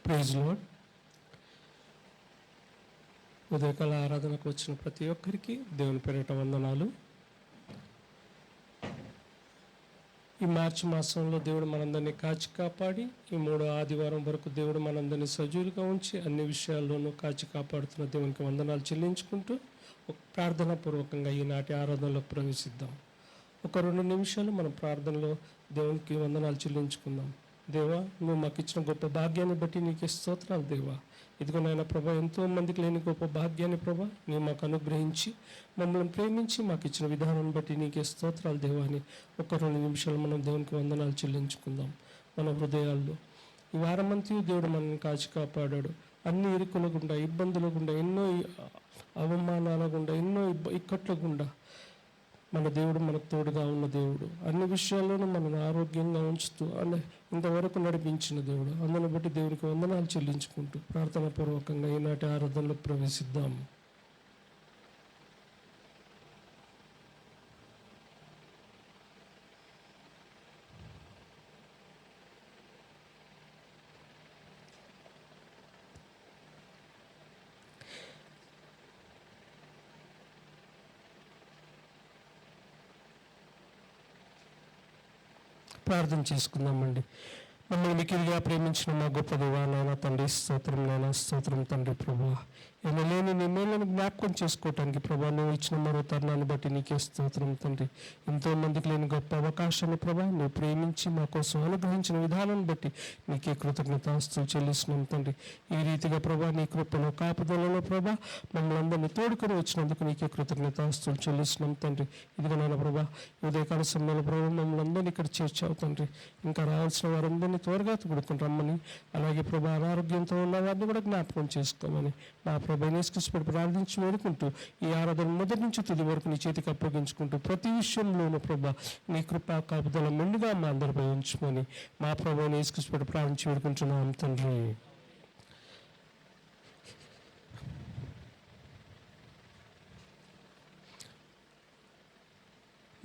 Praise lord. ఉదయకాల ఆరాధనకు వచ్చిన ప్రతి ఒక్కరికి దేవుని పేరిట వందనాలు. ఈ మార్చి మాసంలో దేవుడు మనందరినీ కాచి కాపాడి ఈ 3వ ఆదివారం వరకు దేవుడు మనందరినీ సజీవులుగా ఉంచి అన్ని విషయాల్లోనూ కాచి కాపాడుతున్న దేవునికి వందనాలు చెల్లించుకుంటూ ప్రార్థనాపూర్వకంగా ఈనాటి ఆరాధనలోకి ప్రవేశిద్దాం. ఒక 2 నిమిషాలు మనం ప్రార్థనలో దేవునికి వందనాలు చెల్లించుకుందాం. దేవా, నువ్వు మాకు ఇచ్చిన గొప్ప భాగ్యాన్ని బట్టి నీకే స్తోత్రాలు దేవా. ఇదిగో నాయన ప్రభా, ఎంతో మందికి లేని గొప్ప భాగ్యాన్ని ప్రభా నీవు మాకు అనుగ్రహించి మమ్మల్ని ప్రేమించి మాకు ఇచ్చిన విధానాన్ని బట్టి నీకే స్తోత్రాలు దేవా అని ఒక 2 నిమిషాలు మనం దేవునికి వందనాలు చెల్లించుకుందాం. మన హృదయాల్లో ఈ వారమంతా దేవుడు మనల్ని కాచి కాపాడాడు. అన్ని ఇరుకుల గుండా, ఇబ్బందుల గుండా, ఎన్నో అవమానాల గుండా, ఎన్నో ఇక్కట్ల గుండా మన దేవుడు మనకు తోడుగా ఉన్న దేవుడు. అన్ని విషయాల్లోనూ మనల్ని ఆరోగ్యంగా ఉంచుతూ ఇంతవరకు నడిపించిన దేవుడు. అందుని బట్టి దేవునికి వందనాలు చెల్లించుకుంటూ ప్రార్థనాపూర్వకంగా ఈనాటి ఆరాధనలో ప్రవేశిద్దాం. ప్రార్థన చేసుకుందామండి. మమ్మల్ని మిక్కిలిగా ప్రేమించిన మా గొప్ప దేవా, నాయన తండ్రి స్తోత్రం, నాయన స్తోత్రం తండ్రి ప్రభా. ఎనలేని నీ మేలను జ్ఞాపకం చేసుకోవటానికి ప్రభా నువ్వు ఇచ్చిన మరో తరుణాన్ని బట్టి నీకే స్తోత్రం తండ్రి. ఎంతో మందికి లేని గొప్ప అవకాశాన్ని ప్రభా నువ్వు ప్రేమించి మా కోసం అనుగ్రహించిన విధానాన్ని బట్టి నీకే కృతజ్ఞతాస్తులు చెల్లిస్తున్నాం తండ్రి. ఈ రీతిగా ప్రభా నీ కృపలో కాపుదలలో ప్రభా మమ్మల్ని అందరినీ తోడుకొని వచ్చినందుకు నీకే కృతజ్ఞతాస్తులు చెల్లిస్తున్నాం తండ్రి. ఇదిగో నాయన ప్రభా ఉదయకాల సమయంలో ప్రభా మమ్మల్ని అందరినీ ఇక్కడ చేర్చావు తండ్రి. ఇంకా రావాల్సిన వారందరినీ త్వరగా తోడుకుని రమ్మని, అలాగే ప్రభా అనారోగ్యంతో ఉన్న వారిని కూడా జ్ఞాపకం చేసుకోమని మా ప్రభా యేసుక్రీస్తు ప్రార్థించి వేడుకుంటూ ఈ ఆరాధన మొదటి నుంచి తుది వరకు నీ చేతికి అప్పగించుకుంటూ ప్రతి విషయంలోనూ ప్రభా నీ కృపా కాపుదల మెండుగా మా అందరిపై ఉంచుమని మా ప్రభా యేసుక్రీస్తు ప్రార్థించి వేడుకుంటున్నాం తండ్రి.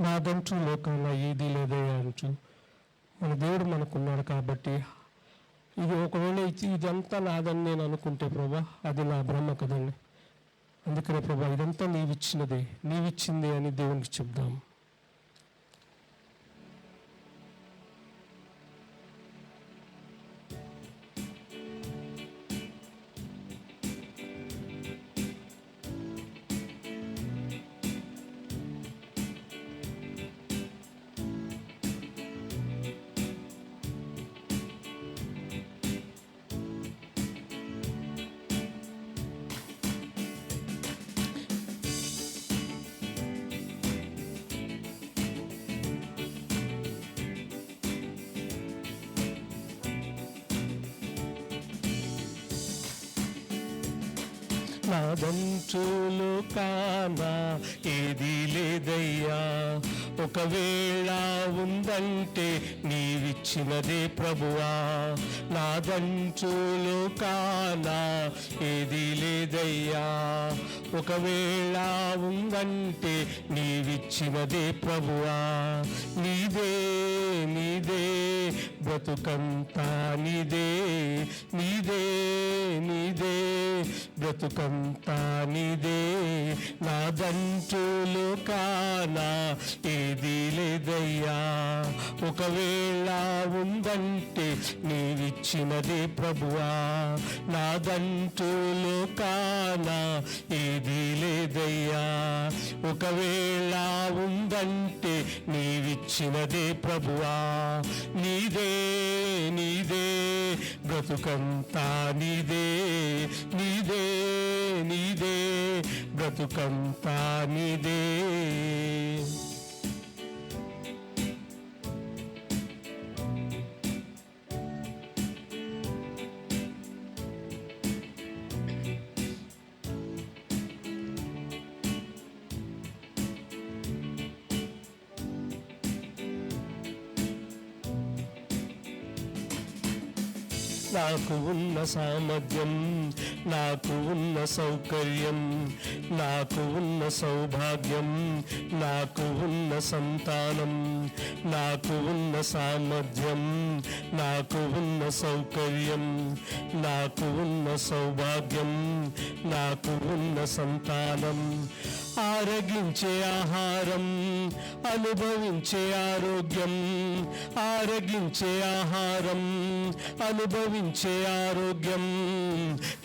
నాదంటూ లోకంలో ఏదీ లేదయ్యా అంటూ మన దేవుడు మనకున్నాడు కాబట్టి ఇది ఒకవేళ ఇదంతా నాదని నేను అనుకుంటే ప్రభా అది నా భ్రమ కదండి. అందుకనే ప్రభా ఇదంతా నీవిచ్చిందే అని దేవునికి చెప్దాం. నాదంటూలు కానా ఏది లేదయ్యా, ఒకవేళ ఉందంటే నీవిచ్చినదే ప్రభువా. నాదంటూలు కానా ఏది లేదయ్యా, ఒకవేళ ఉందంటే నీవిచ్చినదే ప్రభువా. నీదే నీదే బ్రతుకంతా నీదే, నీదే నీదే బ్రతుకంతా నీదే. నాదంటూలు కానా ఏది లేదయ్యా, ఒకవేళ ఉందంటే నీవిచ్చినదే ప్రభువా. నాదంటూలు కానా ఏది లేదయ్యా, ఒకవేళ ఉందంటే నీవిచ్చినదే ప్రభువా. నీదే నీదే బ్రతుకంతా నీదే, నీదే నీదే బ్రతుకంతా నీదే. నాకు ఉన్న సామర్థ్యం, నాకు ఉన్న సౌకర్యం, నాకు ఉన్న సౌభాగ్యం, నాకు ఉన్న సంతానం, నాకు ఉన్న సామర్థ్యం, నాకు ఉన్న సౌకర్యం, నాకు ఉన్న సౌభాగ్యం, నాకు ఉన్న సంతానం, ఆరగించే ఆహారం, అనుభవించే ఆరోగ్యం, ఆరగించే ఆహారం, అనుభవించే ఆరోగ్యం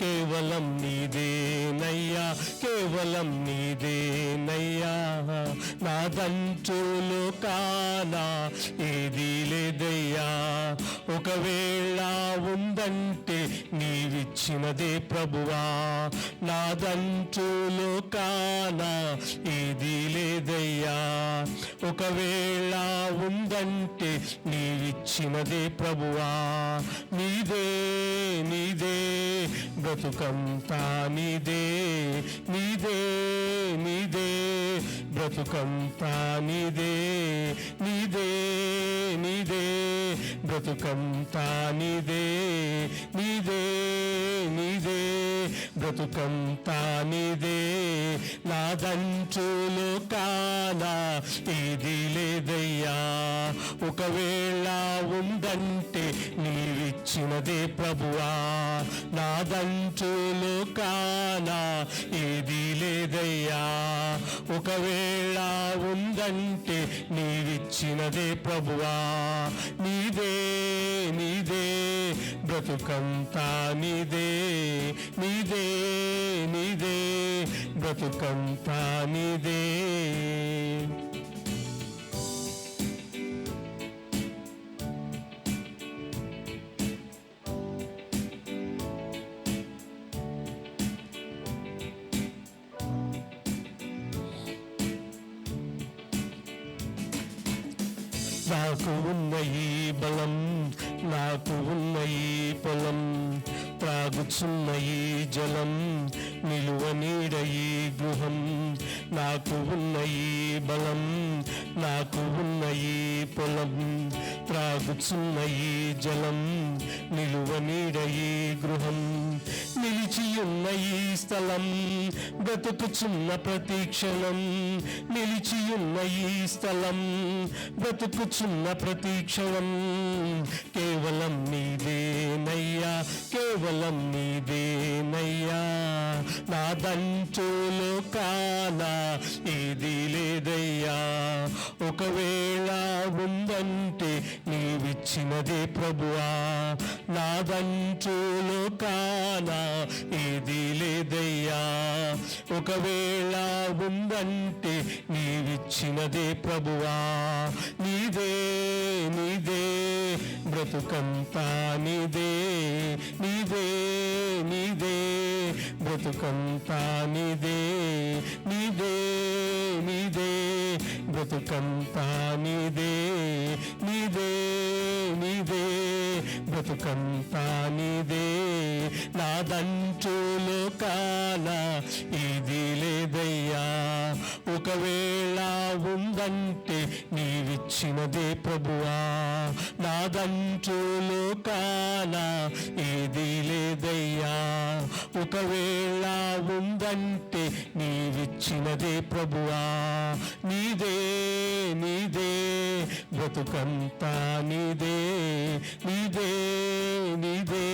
కేవలం నీదేనయ్యా, కేవలం నీదేనయ్యా. నాదంటూ లోకానా ఏదీ లేదయ్యా, ఒకవేళ ఉందంటే నీవిచ్చినదే ప్రభువా. నాదంటూ లోకానా ఏదీ లేదయ్యా, ఒకవేళ ఉందంటే నీవిచ్చినదే ప్రభువా. నీదే నీదే బ్రతుకంతా నీదే, నీదే నీదే బ్రతుకంతా నీదే, నీదే నీదే బ్రతుకంతా నీదే, నీదే నీదే బ్రతుకంతా నీదే. నాదంటూ లోకానా ఏదీ లేదయ్యా, ఒకవేళ ఉందంటే నీవిచ్చినదే ప్రభువా. నాదంటూ లోకానా ఏదీ లేదయ్యా, ఒకవేళ ఉందంటే నీవిచ్చినదే ప్రభువా. నీదే నీదే బ్రతుకంతా నీదే, నీదే నీదే బ్రతుకంతా నీదే. నాకు ఉన్న ఈ బలం, నాకు ఉన్న ఈ పొలం, త్రాగుచున్న ఈ జలం, నిలువ నీడ ఈ గృహం. నాకు ఉన్న ఈ బలం, నాకు ఉన్న ఈ పొలం, త్రాగుచున్న ఈ జలం, నిలువ నీడ ఈ గృహం. నిలిచియున్న ఈ స్థలం, బ్రతుకుచున్న ప్రతి క్షణం, నిలిచియున్న ఈ స్థలం, బ్రతుకుచున్న ప్రతి క్షణం కేవలం నీదేనయ్యా, కేవలం నీదేనయ్యా. నాదంటూ లోకానా ఏదీ లేదయ్యా, ఒకవేళ ఉందంటే నీవిచ్చినదే ప్రభువా. నాదంటూ లోకానా ఏదీ లేదయ్యా, ఒకవేళ ఉందంటే నీవిచ్చినదే ప్రభువా. నీదే నీదే బ్రతుకంతా నీదే, నీదే నీదే బ్రతుకంతా నీదే, నీదే నీదే బ్రతుకంతా నీదే, నీదే నీదే బ్రతుకంతా నీదే. నాదంటూ లోకానా ఏదీ లేదయ్యా, ఒకవేళ ఉందంటే నీవిచ్చినదే ప్రభువా. నాదంటూ లోకానా ఏదీ లేదయ్యా, ఒకవేళ ఉందంటే నీవిచ్చినదే ప్రభువా. నీదే నీదే బ్రతుకంతా నీదే, నీదే నీదే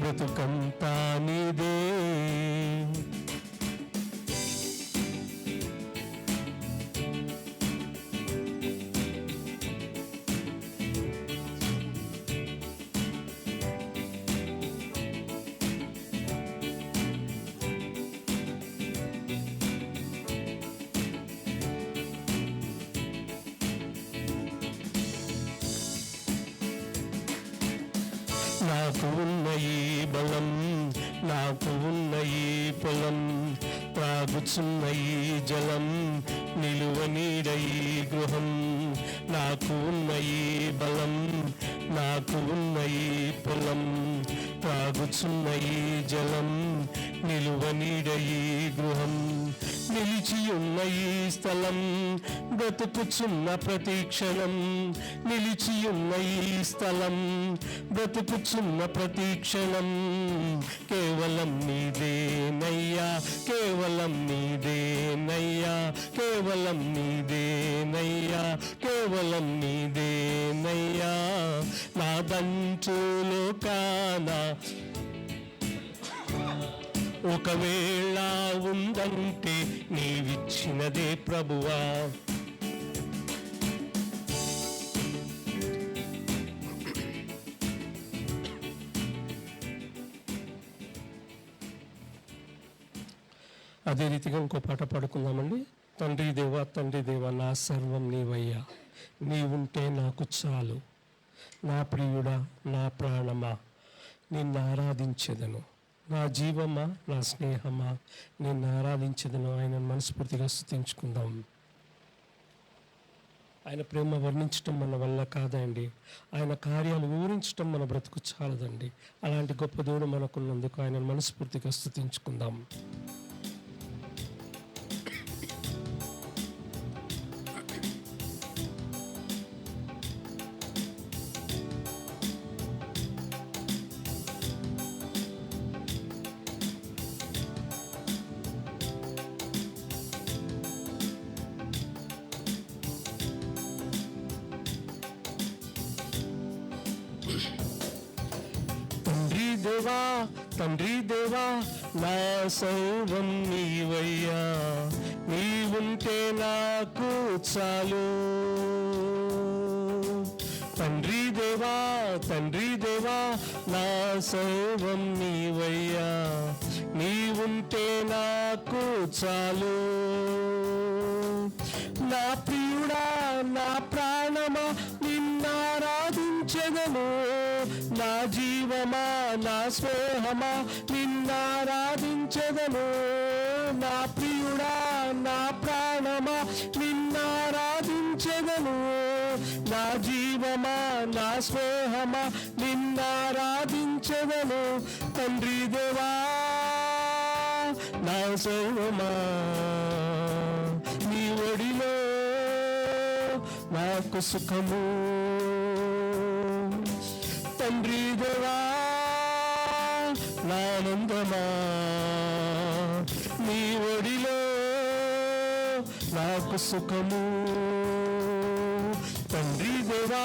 బ్రతుకంతా నీదే. నాకు ఉన్న ఈ బలం, నాకు ఉన్న ఈ పొలం, త్రాగుచున్న ఈ జలం, నిలువ నీడ ఈ గృహం. నాకు ఉన్న ఈ బలం, నాకు ఉన్న ఈ పొలం, త్రాగుచున్న ఈ జలం, నిలువ నీడ ఈ గృహం. నిలిచియున్న ఈ స్థలం బ్రతుకుచున్న ప్రతి క్షణం, నిలిచియున్న ఈ స్థలం బ్రతుకుచున్న ప్రతి క్షణం కేవలం నీదేనయ్యా, కేవలం నీదేనయ్యా, కేవలం నీదేనయ్యా, కేవలం నీదేనయ్యా. నాదంటూ లోకాన ఒకవేళ ఉందంటే నీవిచ్చినదే ప్రభువా. అదే రీతిగా ఇంకో పాట పాడుకుందామండి. తండ్రి దేవా, తండ్రి దేవా, నా సర్వం నీవయ్యా, నీవుంటే నాకు చాలు. నా ప్రియుడా, నా ప్రాణమా, నిన్ను ఆరాధించెదను. నా జీవమా, నా స్నేహమా, నిన్ను ఆరాధించెదను. ఆయన మనస్ఫూర్తిగా స్తుతించుకుందాం. ఆయన ప్రేమ వర్ణించటం మన వల్ల కాదండి, ఆయన కార్యాలు వివరించటం మన బ్రతుకు చాలదండి. అలాంటి గొప్ప దేవుడు మనకున్నందుకు ఆయన మనస్ఫూర్తిగా స్తుతించుకుందాం. దేవా, తండ్రి దేవా, నా సర్వం నీవయ్యా, నీవుంటే నాకు చాలు. తండ్రి దేవా, తండ్రి దేవా, నా సర్వం నీవయ్యా, నీవుంటే నాకు చాలు. నా ప్రియుడా, నా ప్రాణమా, నిన్నారాధించెదను. నా జీవమా, నా స్నేహమా, నిన్నారాధించెదను. నా ప్రియుడా, నా ప్రాణమా, నిన్నారాధించెదను. నా జీవమా, నా స్నేహమా, నిన్నారాధించెదను. తండ్రి దేవా, నా సర్వమా, నీ ఒడిలో నాకు సుఖము. తండ్రి దేవా, నా ఆనందమా, నీ ఒడిలో నాకు సుఖము. తండ్రి దేవా,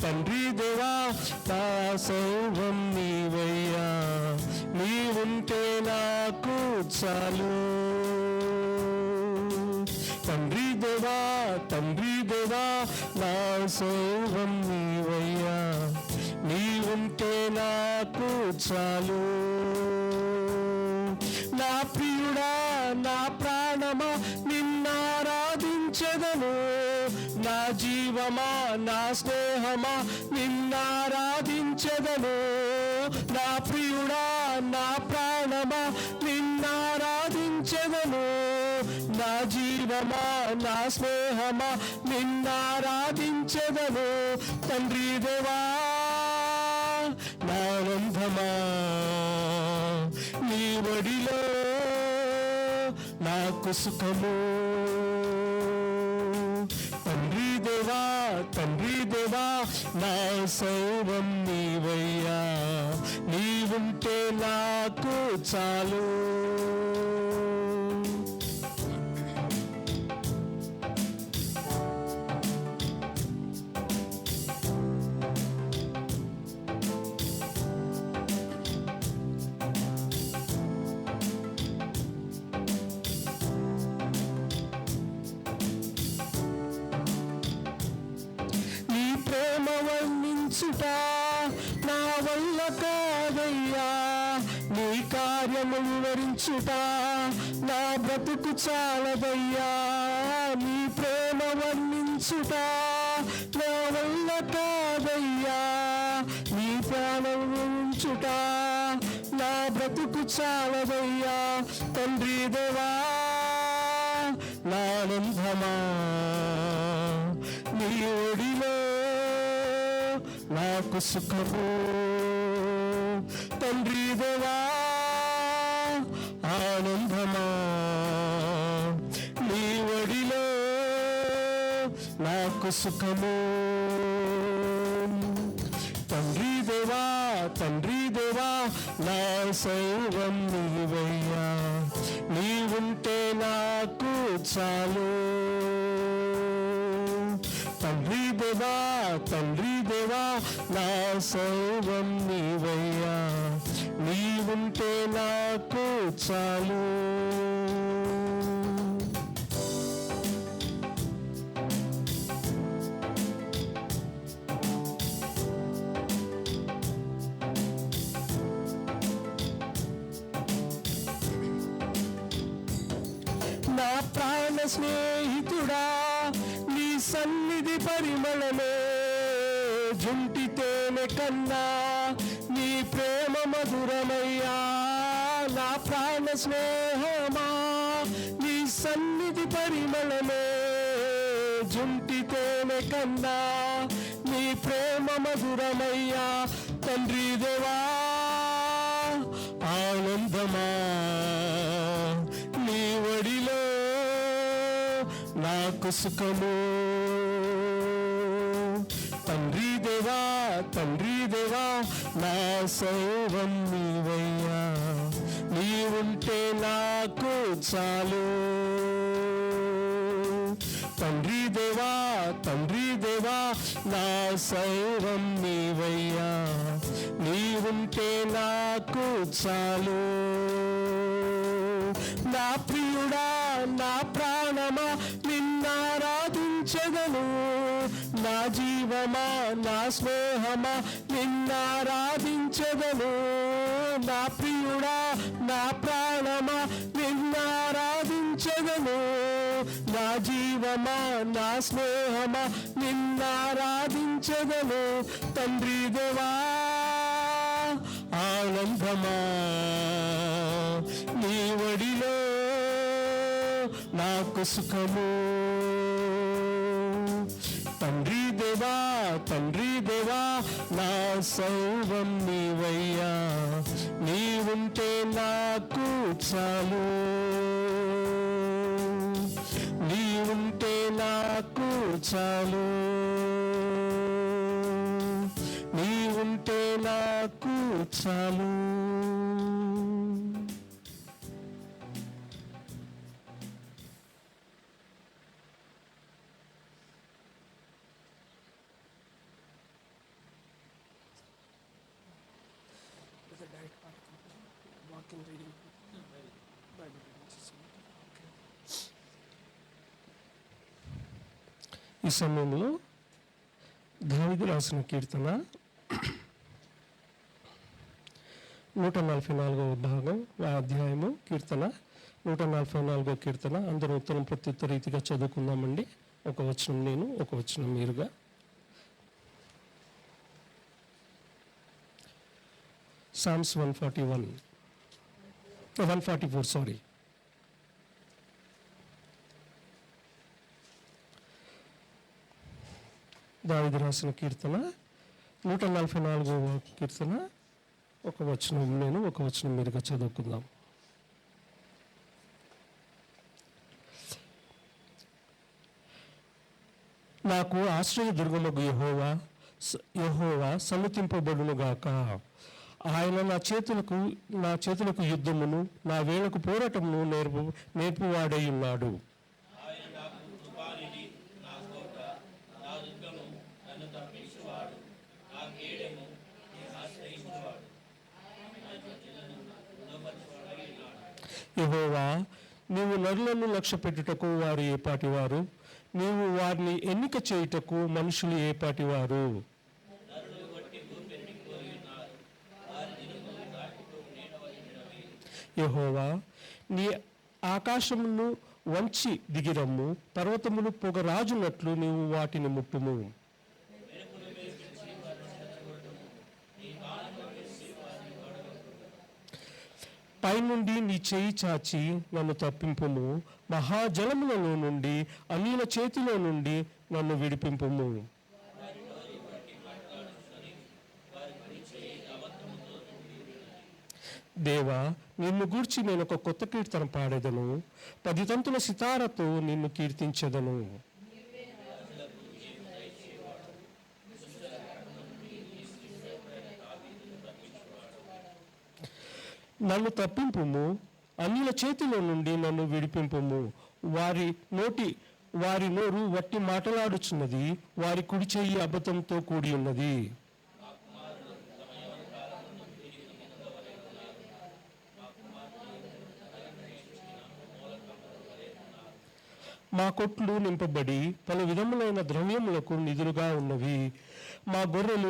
తండ్రి దేవా, నా సర్వం నీవయ్యా, నీవుంటే నాకు చాలు. తండ్రి దేవా, తండ్రి దేవా, నా సర్వం నీవయ్యా, నీవుంటే నాకు చాలు. నా ప్రియుడా, నా ప్రాణమా, నిన్నారాధించెదను. నా జీవమా, నా స్నేహమా, నిన్నారాధించెదను. నా ప్రియుడా, నా ప్రాణమా, నిన్నారాధించెదను. నా జీవమా, నా స్నేహమా, నిన్నారాధించెదను. తండ్రి దేవా, నా ఆనందమా, నీ ఒడిలో నాకు సుఖము. తండ్రి దేవా, తండ్రి దేవా, నా సర్వం నీవయ్యా, నీవుంటే నాకు చాలు. నా వల్ల కాదయ్యా, నీ కార్యము వివరించుట నా బ్రతుకు చాలదయ్యా. నీ ప్రేమ వర్ణించుట నా వల్ల కాదయ్యా, నీ ప్రాణం వివరించుట నా బ్రతుకు చాలదయ్యా. తండ్రి దేవా, నా ఆనందమా, నీ ఒడిలో నాకు సుఖము. తండ్రి దేవా, ఆనందమా, నాకు సుఖము. తండ్రి దేవా తండ్రి దేవా నా సర్వం నీవయ్యా, నీవుంటే నాకు చాలు. తండ్రి దేవా తండ్రి దేవా నా సర్వం నీవయ్యా, నీవుంటే నాకు చాలు. నా ప్రాణ స్నేహితుడా నీ సన్నిధి పరిమళమే, జుంటి తేనె కన్నా నీ ప్రేమ మధురమయ్యా. నా ప్రాణ స్నేహమా నీ సన్నిధి పరిమళమే, జుంటి తేనె కన్నా నీ ప్రేమ మధురమయ్యా. తండ్రి దేవా ఆనందమా నీ ఒడిలో నాకు సుఖము. తండ్రి దేవా తండ్రి దేవా నా సర్వం నీవయ్యా, నీవుంటే నాకు చాలు. తండ్రి దేవా తండ్రి దేవా నా సర్వం నీవయ్యా, నీవుంటే నాకు చాలు. నా ప్రియుడా నా ప్రాణమా నిన్నారాధించెదను, నా జీవమా నా స్నేహమా నిన్నారాధించెదను. నా ప్రియుడా నా ప్రాణమా నిన్నారాధించెదను, నా జీవమా నా స్నేహమా నిన్నారాధించెదను. తండ్రి దేవా ఆనందమా నీ ఒడిలో నాకు సుఖము. తండ్రి దేవా తండ్రి దేవా నా సర్వం నీవయ్యా, నీవుంటే నాకు చాలు. నీవుంటే నాకు చాలు. నీవుంటే నాకు చాలు. ఈ సమయంలో దావీదు రాసిన కీర్తన 144వ భాగం అధ్యాయము కీర్తన 144వ కీర్తన. అందరూ ఉత్తరం ప్రత్యుత్తర రీతిగా చదువుకుందామండి. ఒక వచనం నేను, ఒక వచనం మీరుగా. Psalms 144 sorry. దావీదు రాసిన కీర్తన 144వ కీర్తన. ఒక వచనం నేను, ఒక వచనం మీరుగా చదువుకుందాం. నాకు ఆశ్రయ దుర్గమగు యెహోవా సన్నుతింపబడును గాక. ఆయన నా చేతులకు యుద్ధమును, నా వేళకు పోరాటమును నేర్పువాడై ఉన్నాడు. యెహోవా, నీవు నరులను లక్ష్య పెట్టుటకు వారు ఏపాటివారు, నీవు వారిని ఎన్నిక చేయుటకు మనుషులు ఏపాటివారు. యెహోవా, నీ ఆకాశమును వంచి దిగిరమ్ము, పర్వతములు పొగరాజునట్లు నీవు వాటిని ముట్టుము. పైనుండి నీ చేయి చాచి నన్ను తప్పింపుము, మహాజలములలో నుండి అన్యుల చేతిలో నుండి నన్ను విడిపింపుము. దేవా, నిన్ను గూర్చి నేను ఒక కొత్త కీర్తన పాడేదను, 10 తంతుల సితారతో నిన్ను కీర్తించెదను. నన్ను తప్పింపుము, అన్యుల చేతిలో నుండి నన్ను విడిపింపుము. వారి నోరు వట్టి మాటలాడుచున్నది, వారి కుడి చెయ్యి అబద్ధంతో కూడి ఉన్నది. మా కొట్లు నింపబడి పలు విధములైన ద్రవ్యములకు నిధులుగా ఉన్నవి. మా గొర్రెలు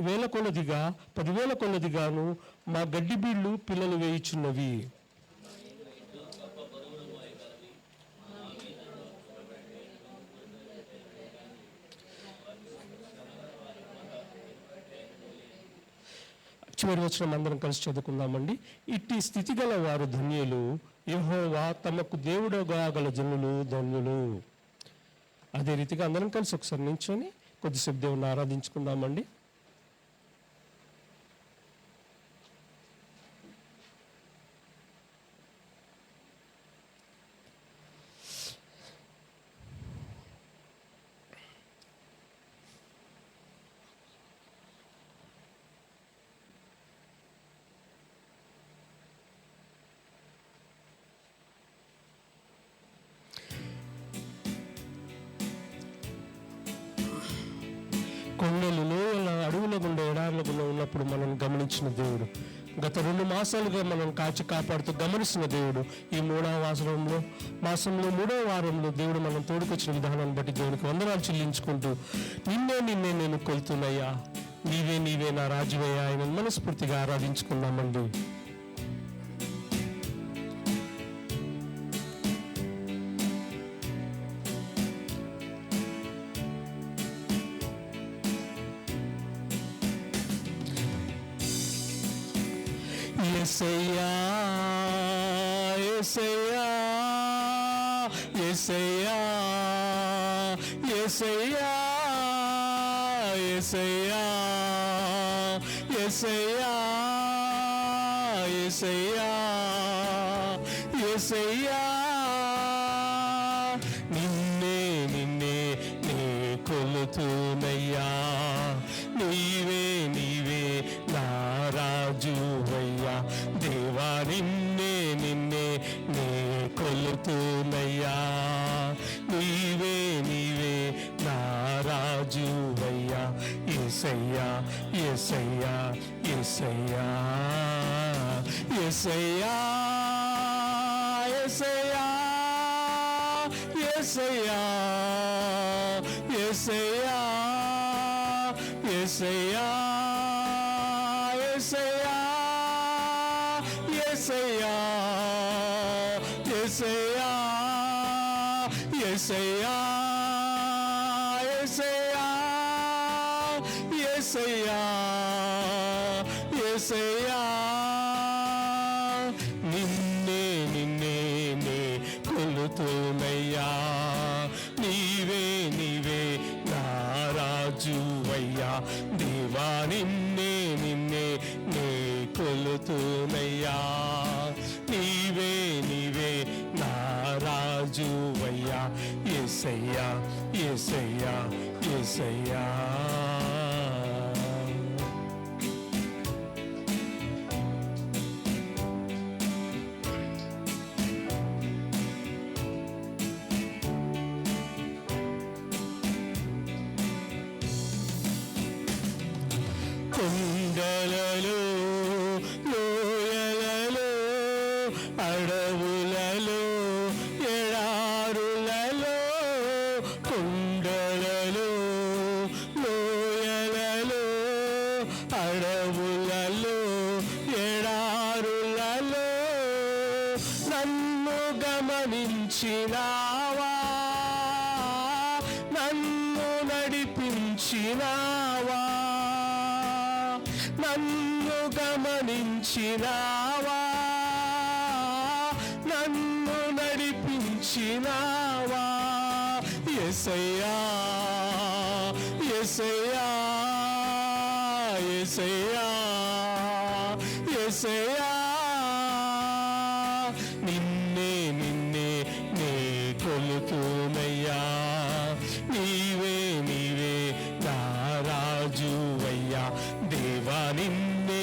వేల కొలదిగా 10,000 కొలదిగాను, మా గడ్డి బీళ్లు పిల్లలు వేయుచున్నవి. చివరి వచనం అందరం కలిసి చదువుకుందామండి. ఇట్టి స్థితి గల వారు ధన్యులు, యెహోవా తమకు దేవుడుగా గల జనులు ధన్యులు. అదే రీతిగా అందరం కలిసి ఒకసారి నించొని కొద్దిసేపు దేవుని ఆరాధించుకుందామండి. కొండలు, లోయల, అడవుల గుండా, ఎడారుల గుండా ఉన్నప్పుడు మనం గమనించిన దేవుడు, గత 2 మాసాలుగా మనం కాచి కాపాడుతూ గమనిస్తున్న దేవుడు, ఈ 3వ మాసంలో 3వ వారంలో దేవుడు మనం తోడుకొచ్చిన విధానాన్ని బట్టి దేవునికి వందనాలు చెల్లించుకుంటూ, నిన్నే నేను కొలుతున్నాయ్యా, నీవే నా రాజువయ్యా ఆయన మనస్ఫూర్తిగా ఆరాధించుకున్నామండి. యేసయ్యా యేసయ్యా యేసయ్యా యేసయ్యా యేసయ్యా యేసయ్యా యేసయ్యా యేసయ్యా నిన్నే నే కొలుతున్నయ్యా, నీవే నా రాజువయ్యా, దేవా నిన్నే నే కొలుతున్నయ్యా, నీవే నా రాజువయ్యా, యేసయ్యా యేసయ్యా యేసయ్యా యేసయ్యా యేసయ్యా యేసయ్యా యేసయ్యా యేసయ్యా యేసయ్యా యేసయ్యా యేసయ్యా యేసయ్యా యేసయ్యా యేసయ్యా నిన్నే నే కొలుతున్నయ్యా, నీవే నా రాజువయ్యా, దేవా నిన్నే నే కొలుతున్నయ్యా, నీవే నా రాజువయ్యా, యేసయ్యా యేసయ్యా యేసయ్యా. కొండలలో, లోయలలో, అడవులలో, ఎడారులలో, కొండలలో, లోయలలో, అడవులలో, ఎడారులలో నన్ను గమనించినావా, నన్ను నడిపించినావా, నన్ను గమనించినావా, నన్ను నడిపించినావా, యేసయ్యా యేసయ్యా యేసయ్యా యేసయ్యా నిన్నే నే కొలుతున్నయ్యా, నీవే నా రాజువయ్యా, దేవా నిన్నే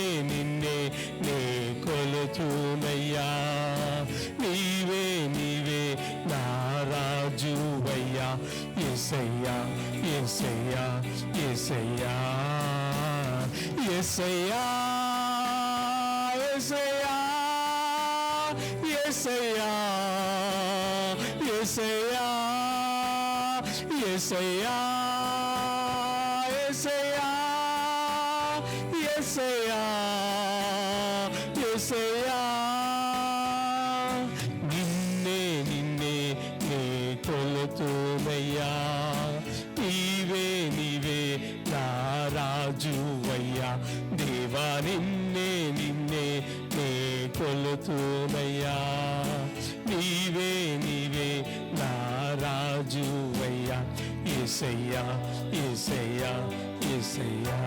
నే కొలుతున్నయ్యా, యేసయ్యా యేసయ్యా యేసయ్యా యేసయ్యా యేసయ్యా యేసయ్యా నిన్నే నిన్నే నే కొలుతునయ్యా నీవే నీవే నా రాజువయ్యా దేవా నిన్నే నిన్నే నే కొలుతునయ్యా నీవే నీవే నా రాజువయ్యా యేసయ్యా యేసయ్యా యేసయ్యా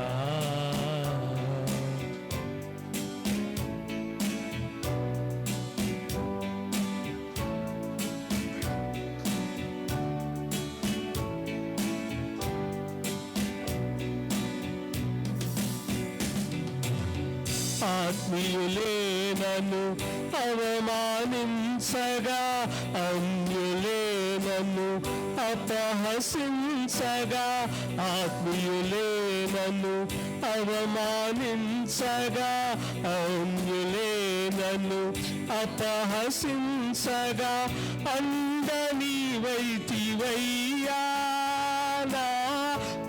ఆత్మీయులే నన్ను అవమానించగా అన్యులే నన్ను అపహసించగా ఆత్మీయులే నన్ను అవమానించగా అన్యులే నన్ను అపహసించగా అందని వైతివయ్యా నా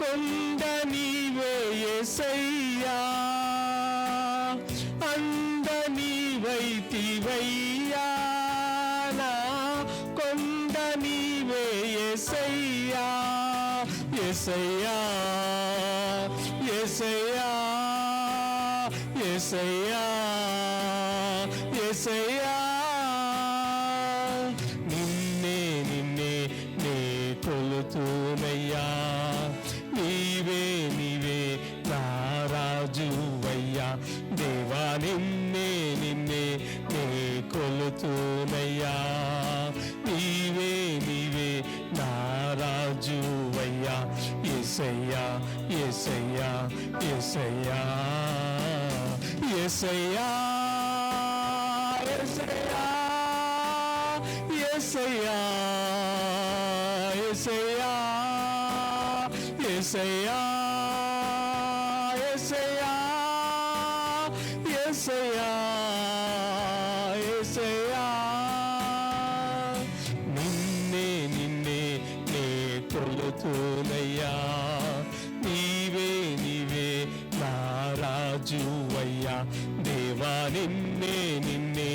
కొండ నీవే యేసయ్యా అందని వైతివయ్యా నా కొండ నీవే యేసయ్యా యేసయ్యా యేసయ్యా యేసయ్యా యేసయ్యా నిన్నే నిన్నే నే కొలుతునయ్యా నీవే నీవే నా రాజువయ్యా దేవా నిన్నే నిన్నే నే కొలుతునయ్యా నీవే నీవే నా రాజువయ్యా యేసయ్యా యేసయ్యా యేసయ్యా యేసయ్యా యేసయ్యా యేసయ్యా యేసయ్యా యేసయ్యా యేసయ్యా యేసయ్యా యేసయ్యా నిన్నే నిన్నే నే కొలుతునయ్యా నీవే నీవే నా రాజువయ్యా దేవా నిన్నే నిన్నే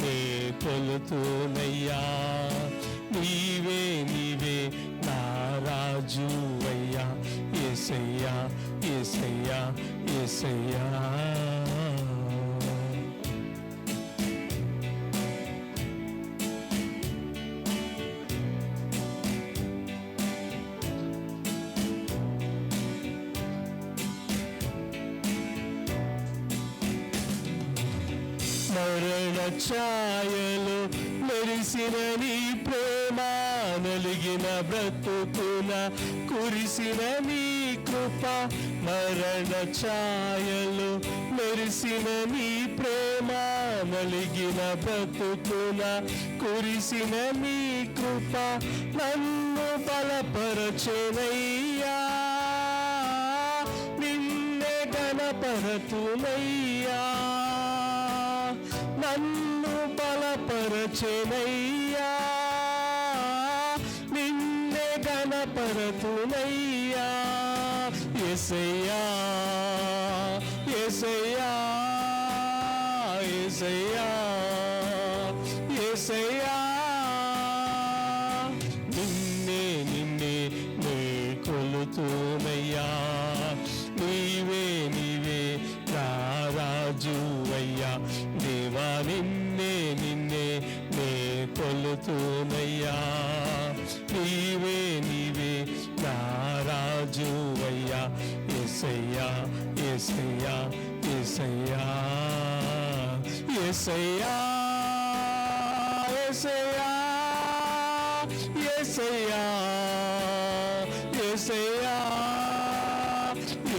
నే కొలుతునయ్యా నీవే నీవే నా రాజువయ్యా యేసయ్యా యేసయ్యా యేసయ్యా మరణ ఛాయలు మెరిసిన నీ ప్రేమ నలిగిన బ్రతుకున కురిసిన నీ కృప మరణ ఛాయలు మెరిసిన నీ ప్రేమ నలిగిన బ్రతుకున కురిసిన నీ కృప నన్ను బలపరచెనయ్యా నిన్నే గణపరతునయ్యా నన్ను బలపరచెనయ్యా నిన్నే గణపరతునయ్యా యేసయ్యా యేసయ్యా యేసయ్యా యేసయ్యా నిన్నే నిన్నే నే కొలుతునయ్యా నీవే నీవే నా రాజువయ్యా దేవా నిన్నే నిన్నే నే కొలుతునయ్యా నీవే నీవే నా రాజువయ్యా యేసయ్యా యేసయ్యా యేసయ్యా యేసయ్యా యేసయ్యా యేసయ్యా యేసయ్యా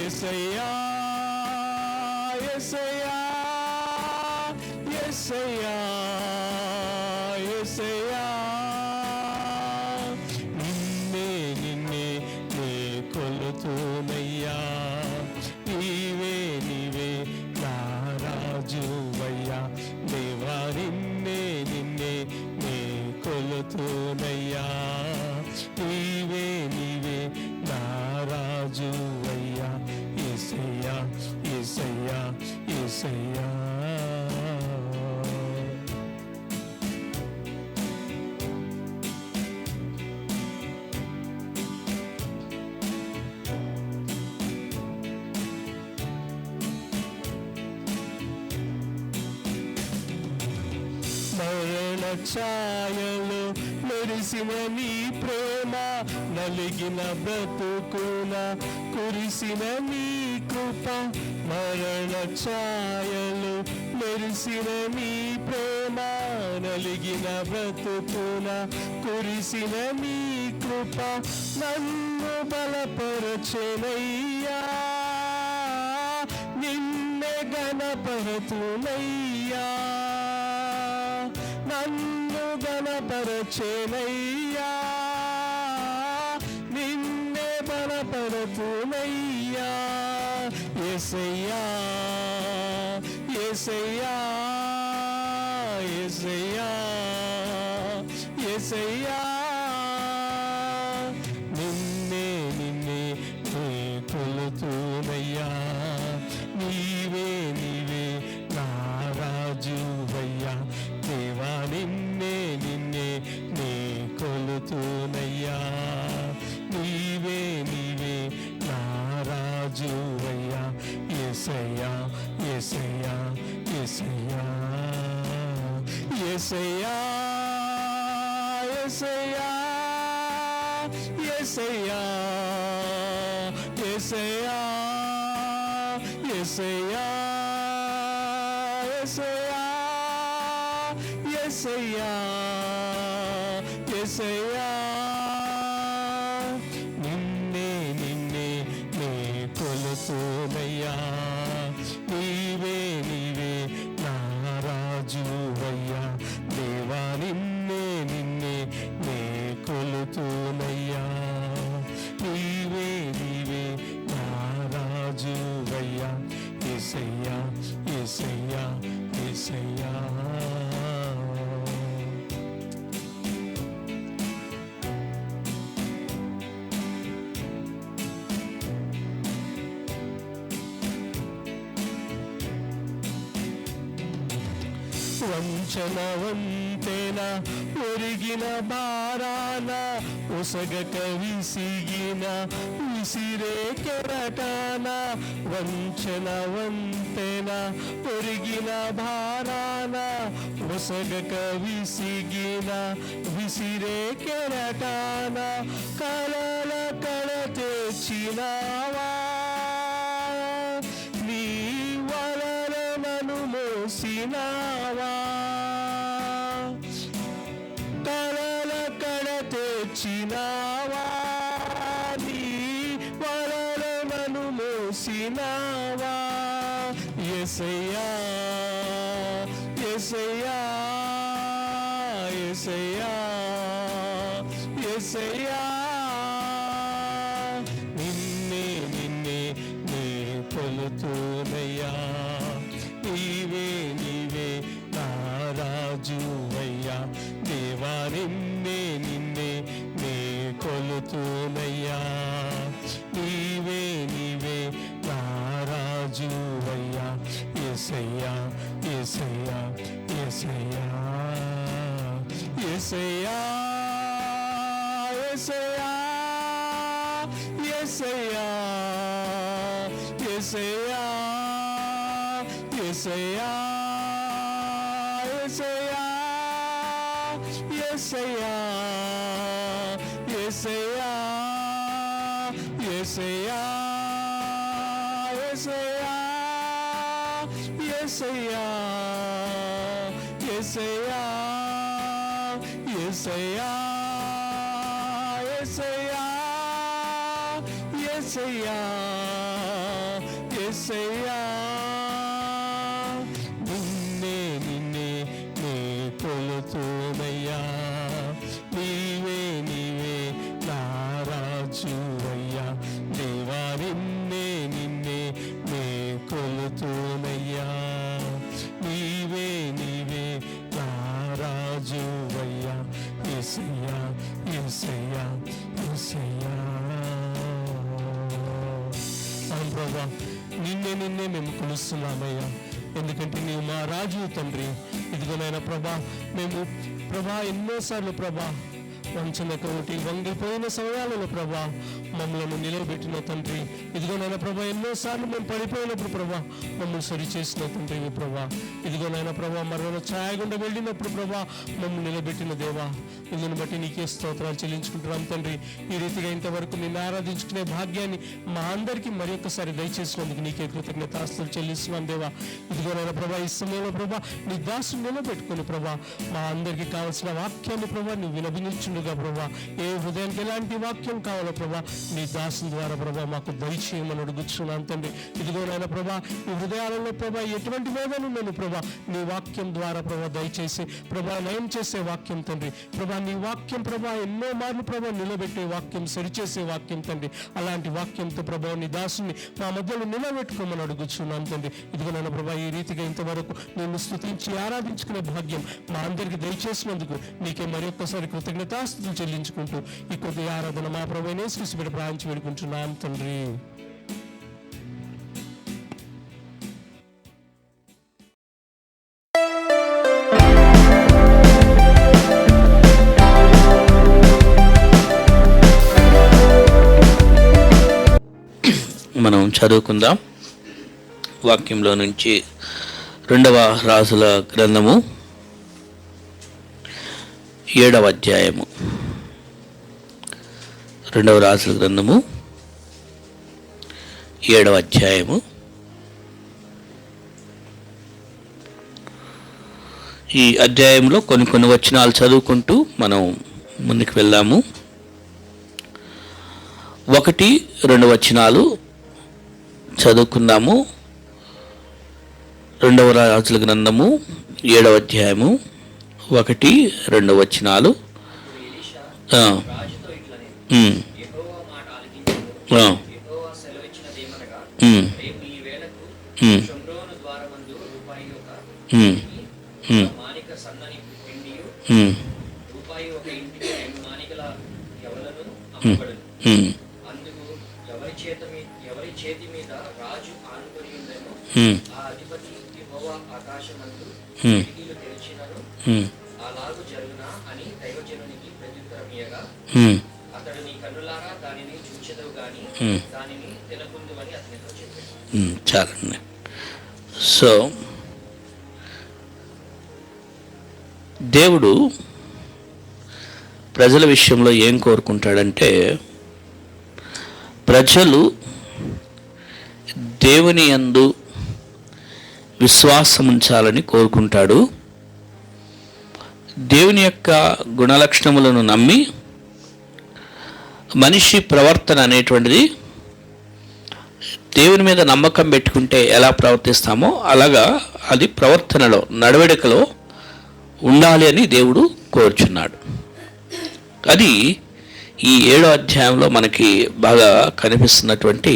యేసయ్యా యేసయ్యా యేసయ్యా యేసయ్యా నిన్నే నిన్నే నే కొలుతునయ్యా నీవే నీవే నా రాజువయ్యా దేవా నిన్నే కొలుతూనయ్యా, నీవే నీవే నా రాజువయ్యా, యేసయ్యా యేసయ్యా యేసయ్యా. మరణ ఛాయలు మెరిసిన నీ ప్రేమ, నలిగిన బ్రతుకున కురిసిన నీ కృప. మరణ ఛాయలు మెరిసిన నీ ప్రేమ, నలిగిన బ్రతుకున కురిసిన నీ కృప. నన్ను బలపరచెనయ్యా, నిన్నే గణపరతునయ్యా, నన్ను గణపరచెనయ్యా, నిన్నే బలపరతునయ్యా. యేసయ్యా యేసయ్యా యేసయ్యా యేసయ్యా, నిన్నే నిన్నే నే కొలుతూనయ్యా, నీవే నీవే నా రాజువయ్యా, దేవా నిన్నే నిన్నే నే కొలుతూనయ్యా, నీవే నీవే నా రాజువయ్యా, యేసయ్యా యేసయ్యా యేసయ్యా యేసయ్యా యేసయ్యా యేసయ్యా యేసయ్యా యేసయ్యా యేసయ్యా యేసయ్యా, నిన్నే నిన్నే నే కొలుతూనయ్యా, నీవే నీవే నా రాజువయ్యా, దేవా నిన్నే నిన్నే నే కొలుతూనయ్యా, నీవే నీవే నా రాజువయ్యా, యేసయ్యా యేసయ్యా యేసయ్యా. వంచన వంతెన ఒరిగిన భారాన, ఉసగక విసిగిన విసిరే కెరటాన. వంచన వంతెన ఒరిగిన భారాన, ఉసగక విసిగిన విసిరే కెరటాన. కలల కళ తెచ్చినావా, నీ వలన నన్ను మోసినావా. కలల కళ తెచ్చినావా, నీ వలన నన్ను మోసినావా. యేసయ్యా యేసయ్యా యేసయ్యా యేసయ్యా, నిన్నే నిన్నే నే కొలుతూనయ్యా, నీవే నీవే నా రాజువయ్యా, దేవా నిన్నే నిన్నే నే కొలుతూనయ్యా, నీవే నీవే నా రాజువయ్యా, యేసయ్యా యేసయ్యా యేసయ్యా యేసయ్యా యేసయ్యా యేసయ్యా యేసయ్యా యేసయ్యా యేసయ్యా యేసయ్యా యేసయ్యా యేసయ్యా యేసయ్యా యేసయ్యా యేసయ్యా యేసయ్యా, నిన్నే నిన్నే నే కొలుతూనయ్యా, నీవే నీవే నా రాజువయ్యా, దేవా నిన్నే నిన్నే నే కొలుతూనయ్యా, నీవే నీవే నా రాజువయ్యా, యేసయ్యా స్తోత్రం ప్రభా. నిన్నే మేము కొలుస్తున్నామయ్యా, ఎందుకంటే నీవు మా రాజు తండ్రి. ఇదిగోనైనా ప్రభా, మేము ప్రభా ఎన్నోసార్లు ప్రభా వంచనతోటి వంగిపోయిన సమయాలలో ప్రభా మమ్మల్ని నిలబెట్టిన తండ్రి. ఇదిగోనైనా ప్రభా ఎన్నోసార్లు మేము పడిపోయినప్పుడు ప్రభా మమ్మల్ని సరి చేసిన తండ్రి ప్రభా. ఇదిగోనైనా ప్రభా మరణ ఛాయగుండా వెళ్ళినప్పుడు ప్రభా మమ్మల్ని నిలబెట్టిన దేవా, ఇందుని బట్టి నీకే స్తోత్రాలు చెల్లించుకుంటున్నాం తండ్రి. ఈ రీతిగా ఇంతవరకు నిన్ను ఆరాధించుకునే భాగ్యాన్ని మా అందరికీ మరి ఒక్కసారి దయచేసినందుకు నీకే కృతజ్ఞతాస్తులు చెల్లిస్తున్నాం దేవా. ఇదిగోనైనా ప్రభా ఈ సమయంలో ప్రభా నీ దాసుని నిలబెట్టుకుని ప్రభా మా అందరికీ కావాల్సిన వాక్యాన్ని ప్రభా నువ్వు వినవినించుండుగా ప్రభా. ఏ హృదయానికి ఎలాంటి వాక్యం కావాలో ప్రభా నీ దాసుని ద్వారా ప్రభా మాకు దయచేయమని అడుగుతున్నాను తండ్రి. ఇదిగోనైనా ప్రభా ఈ హృదయాలలో ప్రభా ఎటువంటి వేదన ఉందని ప్రభా నీ వాక్యం ద్వారా ప్రభా దయచేసి ప్రభా నయం చేసే వాక్యం తండ్రి. ప్రభా నీ వాక్యం ప్రభా ఎన్నో మార్లు ప్రభా నిలబెట్టే వాక్యం, సరిచేసే వాక్యం తండ్రి. అలాంటి వాక్యంతో ప్రభా నీ దాసుని మా మధ్యలో నిలబెట్టుకోమని అడుగుతున్నాను తండ్రి. ఇదిగోనైనా ప్రభా ఈ రీతిగా ఇంతవరకు నిన్ను స్తుతించి ఆరాధించుకునే భాగ్యం మా అందరికి దయచేసినందుకు నీకే మరి ఒక్కసారి కృతజ్ఞతాస్తుతులు చెల్లించుకుంటూ ఈ కొద్ది ఆరాధన మా ప్రభువైన యేసుక్రీస్తు పేరిట ప్రార్థించి వేడుకుంటున్నాం తండ్రి. మనం చదువుకుందాం వాక్యంలో నుంచి. 2వ రాజుల గ్రంథము 7వ అధ్యాయము. 2వ రాజుల గ్రంథము 7వ అధ్యాయము. ఈ అధ్యాయంలో కొన్ని వచనాలు చదువుకుంటూ మనం ముందుకు వెళ్దాము. 1-2 వచనాలు చదువుకుందాము. 2వ రాజుల గ్రంథము 7వ అధ్యాయము 1-2 వచనాలు. చాలండి. సో దేవుడు ప్రజల విషయంలో ఏం కోరుకుంటాడంటే, ప్రజలు దేవుని యందు విశ్వాసం ఉంచాలని కోరుకుంటాడు. దేవుని యొక్క గుణలక్షణములను నమ్మి మనిషి ప్రవర్తన అనేటువంటిది దేవుని మీద నమ్మకం పెట్టుకుంటే ఎలా ప్రవర్తిస్తామో అలాగా అది ప్రవర్తనలో, నడవడికలో ఉండాలి అని దేవుడు కోరుచున్నాడు. అది ఈ 7వ అధ్యాయంలో మనకి బాగా కనిపిస్తున్నటువంటి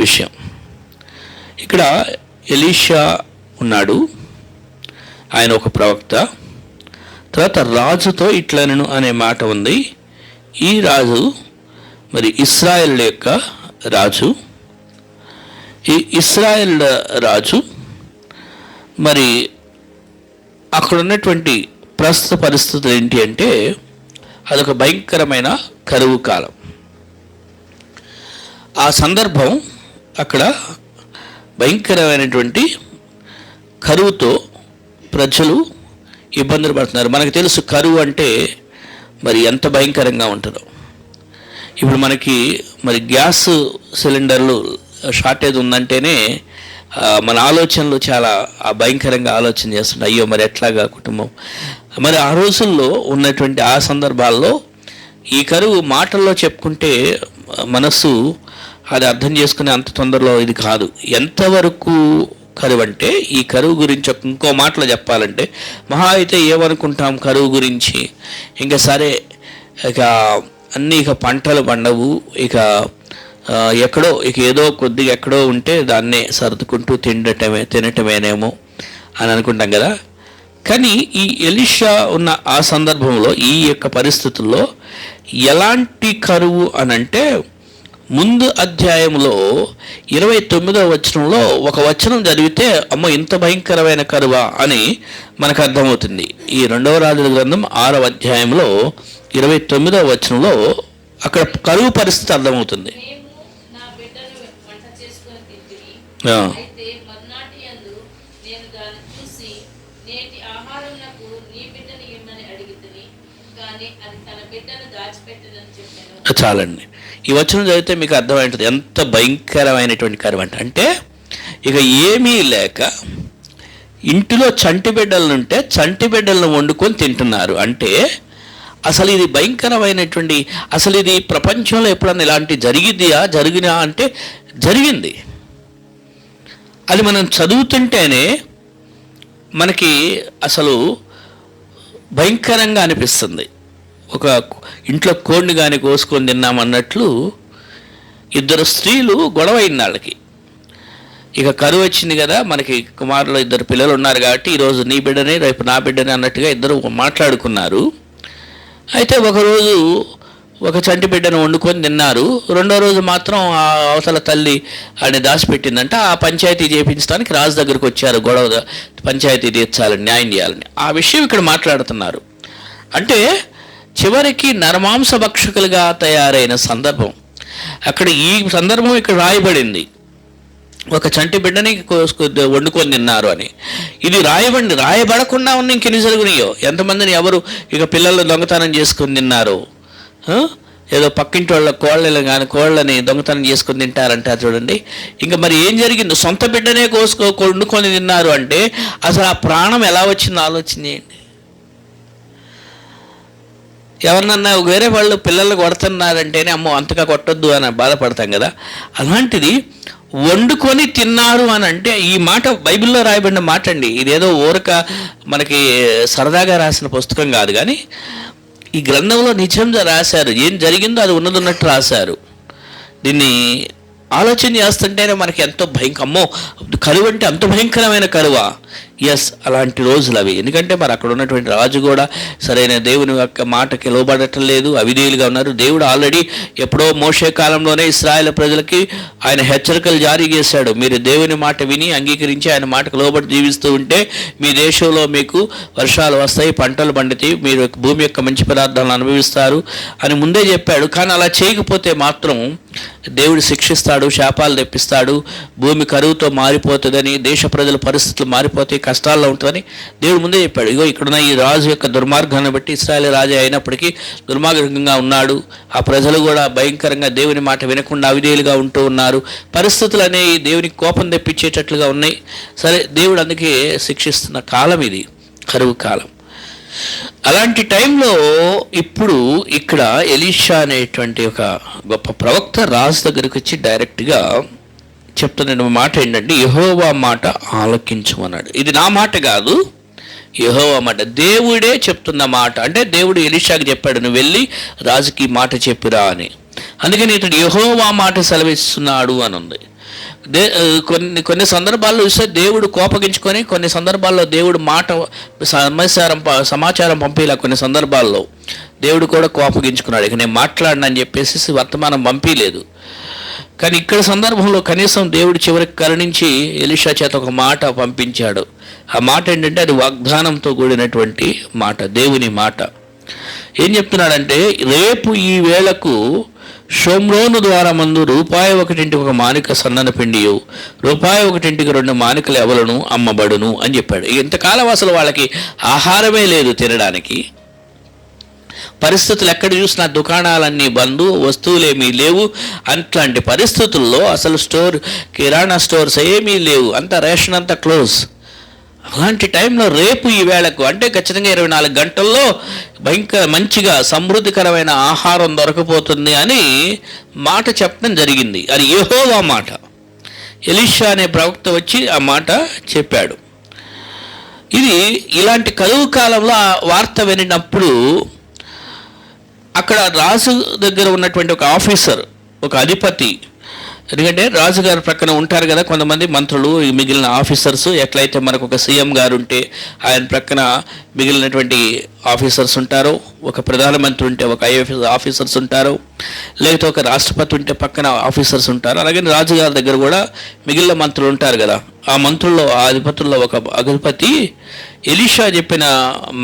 విషయం. ఇక్కడ ఎలీషా ఉన్నాడు, ఆయన ఒక ప్రవక్త. తర్వాత రాజుతో ఇట్లనెను అనే మాట ఉంది. ఈ రాజు మరి ఇశ్రాయేల్ యొక్క రాజు. ఈ ఇశ్రాయేల్ రాజు మరి అక్కడ ఉన్నటువంటి ప్రస్తుత పరిస్థితులు ఏంటి అంటే, అదొక భయంకరమైన కరువు కాలం. ఆ సందర్భం అక్కడ భయంకరమైనటువంటి కరువుతో ప్రజలు ఇబ్బందులు పడుతున్నారు. మనకు తెలుసు కరువు అంటే మరి ఎంత భయంకరంగా ఉంటుందో. ఇప్పుడు మనకి మరి గ్యాస్ సిలిండర్లు షార్టేజ్ ఉందంటేనే మన ఆలోచనలు చాలా భయంకరంగా ఆలోచన చేస్తుంటాయి. అయ్యో మరి ఎట్లాగా కుటుంబం. మరి ఆ రోజుల్లో ఉన్నటువంటి ఆ సందర్భాల్లో ఈ కరువు మాటల్లో చెప్పుకుంటే మనస్సు అది అర్థం చేసుకునే అంత తొందరలో ఇది కాదు. ఎంతవరకు కరువు అంటే, ఈ కరువు గురించి ఇంకో మాటలో చెప్పాలంటే, మహా అయితే ఏమనుకుంటాం కరువు గురించి, ఇంకా సరే ఇక అన్నీ ఇక పంటలు పండవు, ఇక ఎక్కడో ఇక ఏదో కొద్దిగా ఎక్కడో ఉంటే దాన్నే సర్దుకుంటూ తినటమేనేమో అని అనుకుంటాం కదా. కానీ ఈ ఎలీషా ఉన్న ఆ సందర్భంలో, ఈ యొక్క పరిస్థితుల్లో ఎలాంటి కరువు అనంటే ముందు అధ్యాయంలో 29వ వచనంలో ఒక వచనం చదివితే అమ్మో ఇంత భయంకరమైన కరువా అని మనకు అర్థమవుతుంది. ఈ 2వ రాజుల గ్రంథం 6వ అధ్యాయంలో 29వ వచనంలో అక్కడ కరువు పరిస్థితి అర్థమవుతుంది. చాలండి, ఈ వచనం చదివితే మీకు అర్థమైంటుంది ఎంత భయంకరమైనటువంటి కరువు అంటే ఇక ఏమీ లేక ఇంటిలో చంటి బిడ్డలుంటే చంటి బిడ్డలను వండుకొని తింటున్నారు. అంటే అసలు ఇది భయంకరమైనటువంటి, అసలు ఇది ప్రపంచంలో ఎప్పుడన్నా ఇలాంటి జరిగినా అంటే జరిగింది. అది మనం చదువుతుంటేనే మనకి అసలు భయంకరంగా అనిపిస్తుంది. ఒక ఇంట్లో కోడిని కానీ కోసుకొని తిన్నామన్నట్లు 2 స్త్రీలు గొడవ అయిన వాళ్ళకి ఇక కరువు వచ్చింది కదా, మనకి కుమారులు 2 పిల్లలు ఉన్నారు కాబట్టి ఈరోజు నీ బిడ్డనే రేపు నా బిడ్డనే అన్నట్టుగా ఇద్దరు మాట్లాడుకున్నారు. అయితే ఒకరోజు ఒక చంటి బిడ్డను వండుకొని తిన్నారు. 2వ రోజు మాత్రం ఆ అవతల తల్లి ఆడిని దాచిపెట్టిందంటే ఆ పంచాయతీ చేయించడానికి రాజు దగ్గరికి వచ్చారు. గొడవ పంచాయతీ తీర్చాలని, న్యాయం చేయాలని. ఆ విషయం ఇక్కడ మాట్లాడుతున్నారు. అంటే చివరికి నరమాంస భక్షకులుగా తయారైన సందర్భం అక్కడ, ఈ సందర్భం ఇక్కడ రాయబడింది. ఒక చంటి బిడ్డని వండుకొని తిన్నారు అని. ఇది రాయబడకుండా ఉన్న ఇంకెన్ని జరుగునాయో, ఎంతమందిని ఎవరు ఇక పిల్లలు దొంగతనం చేసుకొని తిన్నారు, ఏదో పక్కింటి వాళ్ళ కోళ్ళని దొంగతనం చేసుకొని తింటారంటారు చూడండి. ఇంకా మరి ఏం జరిగింది? సొంత బిడ్డనే వండుకొని తిన్నారు అంటే అసలు ఆ ప్రాణం ఎలా వచ్చిందో ఆలోచన చేయండి. ఎవరినన్నా వేరే వాళ్ళు పిల్లలు కొడుతున్నారంటేనే అమ్మో అంతగా కొట్టొద్దు అని బాధపడతాం కదా. అలాంటిది వండుకొని తిన్నారు అని అంటే ఈ మాట బైబిల్లో రాయబడిన మాట అండి. ఇదేదో ఊరక మనకి సరదాగా రాసిన పుస్తకం కాదు, కానీ ఈ గ్రంథంలో నిజంగా రాశారు. ఏం జరిగిందో అది ఉన్నట్టు రాశారు. దీన్ని ఆలోచన చేస్తుంటేనే మనకి ఎంతో అమ్మో కరువు అంటే అంత భయంకరమైన కరువా? ఎస్, అలాంటి రోజులు అవి. ఎందుకంటే మరి అక్కడ ఉన్నటువంటి రాజు కూడా సరైన దేవుని యొక్క మాటకి లోబడటం లేదు, అవిధేయులుగా ఉన్నారు. దేవుడు ఆల్రెడీ ఎప్పుడో మోషే కాలంలోనే ఇశ్రాయేల్ ప్రజలకి ఆయన హెచ్చరికలు జారీ చేశాడు. మీరు దేవుని మాట విని అంగీకరించి ఆయన మాటకు లోబడి జీవిస్తూ ఉంటే మీ దేశంలో మీకు వర్షాలు వస్తాయి, పంటలు పండుతాయి, మీరు భూమి యొక్క మంచి పదార్థాలను అనుభవిస్తారు అని ముందే చెప్పాడు. కానీ అలా చేయకపోతే మాత్రం దేవుడు శిక్షిస్తాడు, శాపాలు తెప్పిస్తాడు, భూమి కరువుతో మారిపోతుందని, దేశ ప్రజల పరిస్థితులు మారిపోతాయి, కష్టాల్లో ఉంటుందని దేవుడు ముందే చెప్పాడు. ఇగో ఇక్కడున్న ఈ రాజు యొక్క దుర్మార్గాన్ని బట్టి ఇశ్రాయేలు రాజు అయినప్పటికీ దుర్మార్గంగా ఉన్నాడు. ఆ ప్రజలు కూడా భయంకరంగా దేవుని మాట వినకుండా అవిధేయులుగా ఉంటూ ఉన్నారు. పరిస్థితులు అనేవి దేవునికి కోపం తెప్పించేటట్లుగా ఉన్నాయి. సరే, దేవుడు అందుకే శిక్షిస్తున్న కాలం ఇది, కరువు కాలం. అలాంటి టైంలో ఇప్పుడు ఇక్కడ ఎలీషా అనేటువంటి ఒక గొప్ప ప్రవక్త రాజు దగ్గరికి వచ్చి డైరెక్ట్గా చెప్తున్న మాట ఏంటంటే, యెహోవా మాట ఆలకించమన్నాడు. ఇది నా మాట కాదు, యెహోవా మాట, దేవుడే చెప్తున్న మాట. అంటే దేవుడు ఎలీషాకి చెప్పాడు, నువ్వు వెళ్ళి రాజుకి మాట చెప్పిరా అని. అందుకని ఇతడు యెహోవా మాట సెలవిస్తున్నాడు అని ఉంది. కొన్ని సందర్భాల్లో చూస్తే దేవుడు కోపగించుకొని, కొన్ని సందర్భాల్లో దేవుడు మాట సమాచారం పంపేలా, కొన్ని సందర్భాల్లో దేవుడు కూడా కోపగించుకున్నాడు. ఇక నేను మాట్లాడినని చెప్పేసి వర్తమానం పంపించలేదు. కానీ ఇక్కడ సందర్భంలో కనీసం దేవుడు చివరికి కరుణించి ఎలీషా చేత ఒక మాట పంపించాడు. ఆ మాట ఏంటంటే అది వాగ్దానంతో కూడినటువంటి మాట, దేవుని మాట. ఏం చెప్తున్నాడంటే, రేపు ఈ వేళకు షోమ్రోను ద్వారా మందు ₹1 ఒక మానిక సన్నన పిండియు, ₹1 2 మానికలు ఎవలను అమ్మబడును అని చెప్పాడు. ఇంతకాలం అసలు వాళ్ళకి ఆహారమే లేదు తినడానికి. పరిస్థితులు ఎక్కడ చూసినా దుకాణాలన్నీ బంద్, వస్తువులేమీ లేవు. అట్లాంటి పరిస్థితుల్లో అసలు కిరాణా స్టోర్స్ ఏమీ లేవు, అంతా రేషన్ అంతా క్లోజ్. అలాంటి టైంలో రేపు ఈ వేళకు అంటే ఖచ్చితంగా 24 గంటల్లో మంచిగా సమృద్ధికరమైన ఆహారం దొరకపోతుంది అని మాట చెప్పడం జరిగింది. అది యెహోవా మాట. ఎలీషా అనే ప్రవక్త వచ్చి ఆ మాట చెప్పాడు. ఇది ఇలాంటి కరువు కాలంలో ఆ వార్త వినినప్పుడు అక్కడ రాజు దగ్గర ఉన్నటువంటి ఒక ఆఫీసర్, ఒక అధిపతి ఎందుకంటే రాజుగారి ప్రక్కన ఉంటారు కదా కొంతమంది మంత్రులు, మిగిలిన ఆఫీసర్స్. ఎట్లయితే మనకు ఒక సీఎం గారు ఉంటే ఆయన ప్రక్కన మిగిలినటువంటి ఆఫీసర్స్ ఉంటారు, ఒక ప్రధానమంత్రి ఉంటే ఒక ఐఏఎస్ ఆఫీసర్స్ ఉంటారు, లేకపోతే ఒక రాష్ట్రపతి ఉంటే పక్కన ఆఫీసర్స్ ఉంటారు. అలాగే రాజుగారి దగ్గర కూడా మిగిలిన మంత్రులు ఉంటారు కదా. ఆ మంత్రుల్లో, ఆ అధిపతుల్లో ఒక అధిపతి ఎలీషా చెప్పిన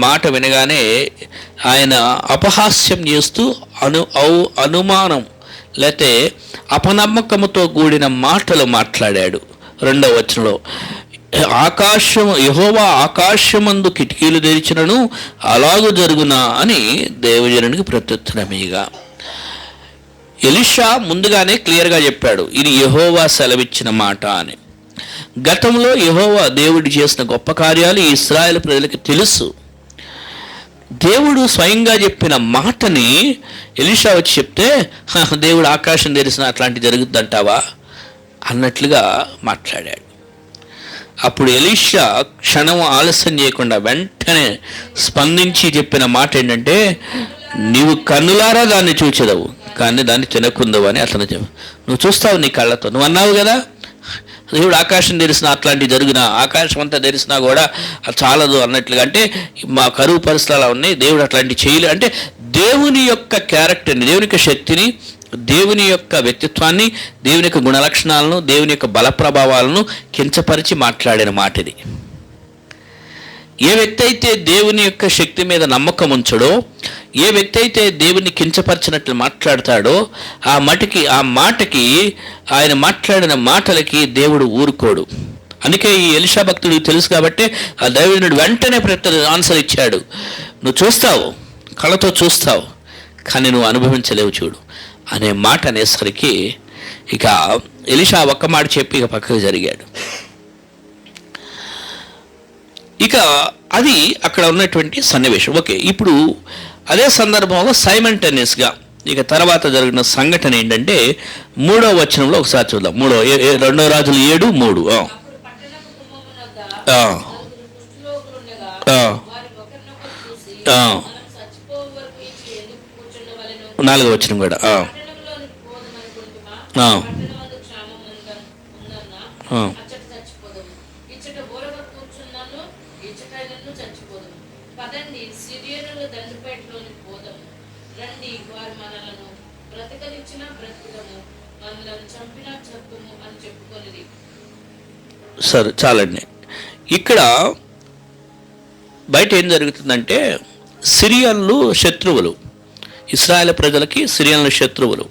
మాట వినగానే ఆయన అపహాస్యం చేస్తూ అనుమానం లేతే అపనమ్మకముతో కూడిన మాటలు మాట్లాడాడు. 2వ వచనంలో, యెహోవా ఆకాశమందు కిటికీలు తెరిచినను అలాగూ జరుగునా అని దేవజనునికి ప్రత్యుత్తరమీగా. ఎలీషా ముందుగానే క్లియర్గా చెప్పాడు, ఇది యెహోవా సెలవిచ్చిన మాట అని. గతంలో యెహోవా దేవుడు చేసిన గొప్ప కార్యాలు ఈ ఇశ్రాయేలు ప్రజలకు తెలుసు. దేవుడు స్వయంగా చెప్పిన మాటని ఎలీషా వచ్చి చెప్తే, దేవుడు ఆకాశం తెరిసిన అట్లాంటి జరుగుద్దంటావా అన్నట్లుగా మాట్లాడాడు. అప్పుడు ఎలీషా క్షణం ఆలస్యం చేయకుండా వెంటనే స్పందించి చెప్పిన మాట ఏంటంటే, నీవు కన్నులారా దాన్ని చూచెదవు కానీ దాన్ని తినకుందవు అని అతను నువ్వు చూస్తావు నీ కళ్ళతో. నువ్వు అన్నావు కదా దేవుడు ఆకాశం తెరిసినా అట్లాంటివి జరిగినా, ఆకాశం అంతా తెరిసినా కూడా చాలదు అన్నట్లుగా. అంటే మా కరువు పరిస్థితులు అలా ఉన్నాయి, దేవుడు అట్లాంటివి చేయలేదు అంటే దేవుని యొక్క క్యారెక్టర్ని, దేవుని యొక్క శక్తిని, దేవుని యొక్క వ్యక్తిత్వాన్ని, దేవుని యొక్క గుణలక్షణాలను, దేవుని యొక్క బల ప్రభావాలను కించపరిచి మాట్లాడిన మాట ఇది. ఏ వ్యక్తి అయితే దేవుని యొక్క శక్తి మీద నమ్మకం ఉంచడో, ఏ వ్యక్తి అయితే దేవుని కించపరిచినట్లు మాట్లాడతాడో ఆ మాటకి ఆయన మాట్లాడిన మాటలకి దేవుడు ఊరుకోడు. అందుకే ఈ ఎలీషా భక్తుడికి తెలుసు కాబట్టి ఆ దైవజనుడు వెంటనే ఆన్సర్ ఇచ్చాడు, నువ్వు చూస్తావు, కళ్ళతో చూస్తావు కానీ నువ్వు అనుభవించలేవు చూడు అనే మాట అనేసరికి ఇక ఎలీషా ఒక్క మాట చెప్పి ఇక పక్కకు జరిగాడు. ఇక అది అక్కడ ఉన్నటువంటి సన్నివేశం. ఓకే, ఇప్పుడు అదే సందర్భంలో సైమల్టేనియస్గా ఇక తర్వాత జరిగిన సంఘటన ఏంటంటే 3వ వచనంలో ఒకసారి చూద్దాం. 2 రాజులు 7:3. నాలుగవ వచనం కూడా సరే చాలండి. ఇక్కడ బయట ఏం జరుగుతుందంటే సిరియన్లు శత్రువులు, ఇశ్రాయేలు ప్రజలకి సిరియన్లు శత్రువులు.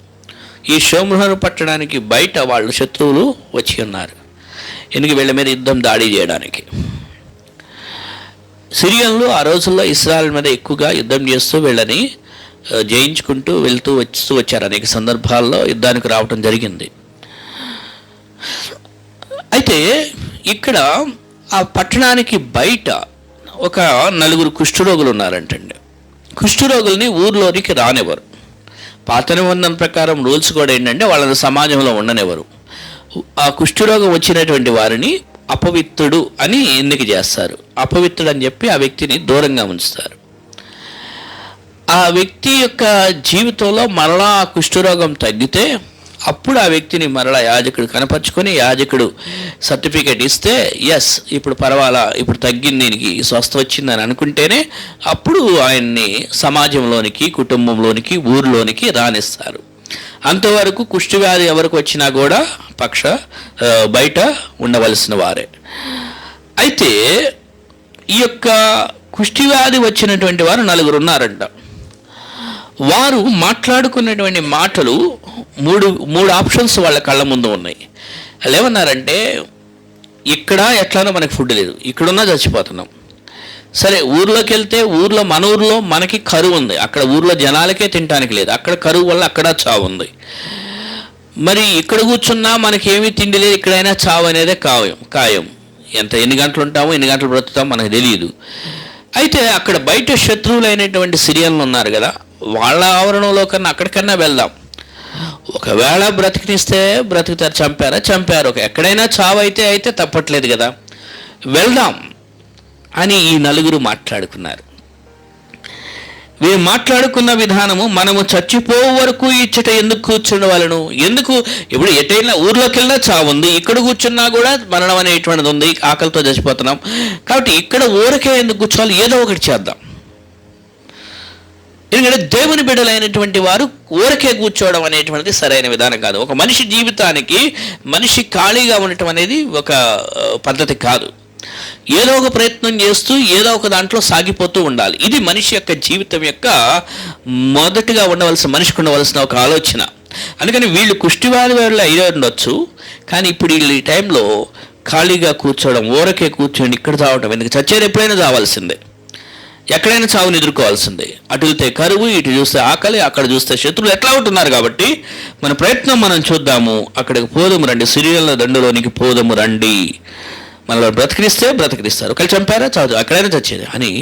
ఈ షోమ్రోను పట్టడానికి బయట వాళ్ళు శత్రువులు వచ్చి ఉన్నారు, ఎందుకు వీళ్ళ మీద యుద్ధం దాడి చేయడానికి. సిరియన్లు ఆ రోజుల్లో ఇశ్రాయేల్ మీద ఎక్కువగా యుద్ధం చేస్తూ వీళ్ళని జయించుకుంటూ వస్తూ వచ్చారు. అనేక సందర్భాల్లో యుద్ధానికి రావటం జరిగింది. అయితే ఇక్కడ ఆ పట్టణానికి బయట ఒక 4 కుష్ఠరోగులు ఉన్నారంటండి. కుష్ఠరోగుల్ని ఊర్లోనికి రానివ్వరు. పాత నిబంధన ప్రకారం రూల్స్ కూడా ఏంటంటే వాళ్ళని సమాజంలో ఉండనివ్వరు. ఆ కుష్ఠరోగం వచ్చినటువంటి వారిని అపవిత్రుడు అని ఎన్నిక చేస్తారు. అపవిత్రుడు అని చెప్పి ఆ వ్యక్తిని దూరంగా ఉంచుతారు. ఆ వ్యక్తి యొక్క జీవితంలో మరలా ఆ కుష్ఠరోగం తగ్గితే అప్పుడు ఆ వ్యక్తిని మరలా యాజకుడు కనపరుచుకొని యాజకుడు సర్టిఫికేట్ ఇస్తే ఎస్ ఇప్పుడు పర్వాలా, ఇప్పుడు తగ్గింది, దీనికి స్వస్థ వచ్చిందని అనుకుంటేనే అప్పుడు ఆయన్ని సమాజంలోనికి, కుటుంబంలోనికి, ఊరిలోనికి రానిస్తారు. అంతవరకు కుష్ఠవ్యాధి ఎవరికి వచ్చినా కూడా బయట ఉండవలసిన వారే. అయితే ఈ యొక్క కుష్ఠవ్యాధి వచ్చినటువంటి వారు 4 ఉన్నారంట. వారు మాట్లాడుకున్నటువంటి మాటలు మూడు ఆప్షన్స్ వాళ్ళ కళ్ళ ముందు ఉన్నాయి. వాళ్ళు ఏమన్నారంటే, ఇక్కడ ఎట్లానో మనకి ఫుడ్ లేదు, ఇక్కడున్నా చచ్చిపోతున్నాం. సరే ఊర్లోకి వెళ్తే మన ఊర్లో మనకి కరువు ఉంది, అక్కడ ఊర్లో జనాలకే తినడానికి లేదు, అక్కడ కరువు వల్ల అక్కడ చావు ఉంది. మరి ఇక్కడ కూర్చున్నా మనకేమీ తిండి లేదు, ఇక్కడైనా చావు అనేదే ఖాయం. ఎన్ని గంటలు ఉంటామో ఎన్ని గంటలు బ్రతుకుతామో మనకు తెలియదు. అయితే అక్కడ బయట శత్రువులైనటువంటి సిరియన్లు ఉన్నారు కదా, వాళ్ళ ఆవరణలో కన్నా అక్కడికన్నా వెళ్దాం. ఒకవేళ బ్రతికినిస్తే బ్రతుకుతారు, చంపారు. ఎక్కడైనా చావు అయితే తప్పట్లేదు కదా, వెళ్దాం అని ఈ 4 మాట్లాడుకున్నారు. వీరు మాట్లాడుకున్న విధానము, మనము చచ్చిపో వరకు ఇచ్చట ఎందుకు కూర్చుండవలను, ఎందుకు ఇప్పుడు ఎటైనా ఊర్లోకి వెళ్ళినా చావు ఉంది, ఇక్కడ కూర్చున్నా కూడా మరణం అనేటువంటిది ఉంది, ఆకలితో చచ్చిపోతున్నాం, కాబట్టి ఇక్కడ ఊరకే ఎందుకు కూర్చోవాలి, ఏదో ఒకటి చేద్దాం. ఎందుకంటే దేవుని బిడ్డలైనటువంటి వారు ఊరకే కూర్చోవడం అనేటువంటిది సరైన విధానం కాదు. ఒక మనిషి జీవితానికి మనిషి ఖాళీగా ఉండటం అనేది ఒక పద్ధతి కాదు. ఏదో ఒక ప్రయత్నం చేస్తూ ఏదో ఒక దాంట్లో సాగిపోతూ ఉండాలి. ఇది మనిషి యొక్క జీవితం యొక్క మొదటిగా మనిషికి ఉండవలసిన ఒక ఆలోచన. అందుకని వీళ్ళు కుష్టివాది వాళ్ళు అయ్యి ఉండొచ్చు, కానీ ఇప్పుడు వీళ్ళు ఈ టైంలో ఖాళీగా కూర్చోవడం, ఊరకే కూర్చోండి ఇక్కడ చావటం ఎందుకు, చచ్చేది ఎప్పుడైనా చావాల్సిందే, ఎక్కడైనా చావుని ఎదుర్కోవాల్సిందే. అటు వెళ్తే కరువు, ఇటు చూస్తే ఆకలి, అక్కడ చూస్తే శత్రువులు ఎట్లా ఉంటున్నారు. కాబట్టి మన ప్రయత్నం మనం చూద్దాము, అక్కడికి పోదము రండి, సిరియన్ల దండులోనికి పోదము రండి, మనలో బ్రతికిస్తారు, ఒకళ్ళు చంపారా చావు, అక్కడైనా చచ్చేది అని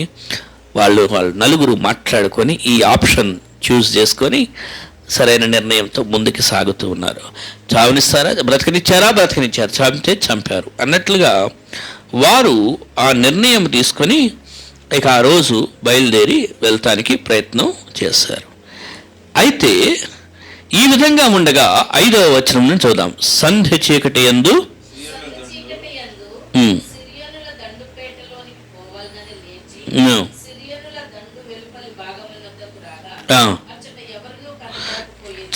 వాళ్ళు నలుగురు మాట్లాడుకొని ఈ ఆప్షన్ చూస్ చేసుకొని సరైన నిర్ణయంతో ముందుకు సాగుతూ ఉన్నారు. చావునిస్తారా, బ్రతికినిచ్చారు, చంపారు అన్నట్లుగా వారు ఆ నిర్ణయం తీసుకొని ఇక ఆ రోజు బయలుదేరి వెళ్తానికి ప్రయత్నం చేశారు. అయితే ఈ విధంగా ఉండగా 5వ వచనం నుంచి చూద్దాం. సంధ్య చీకటి యందు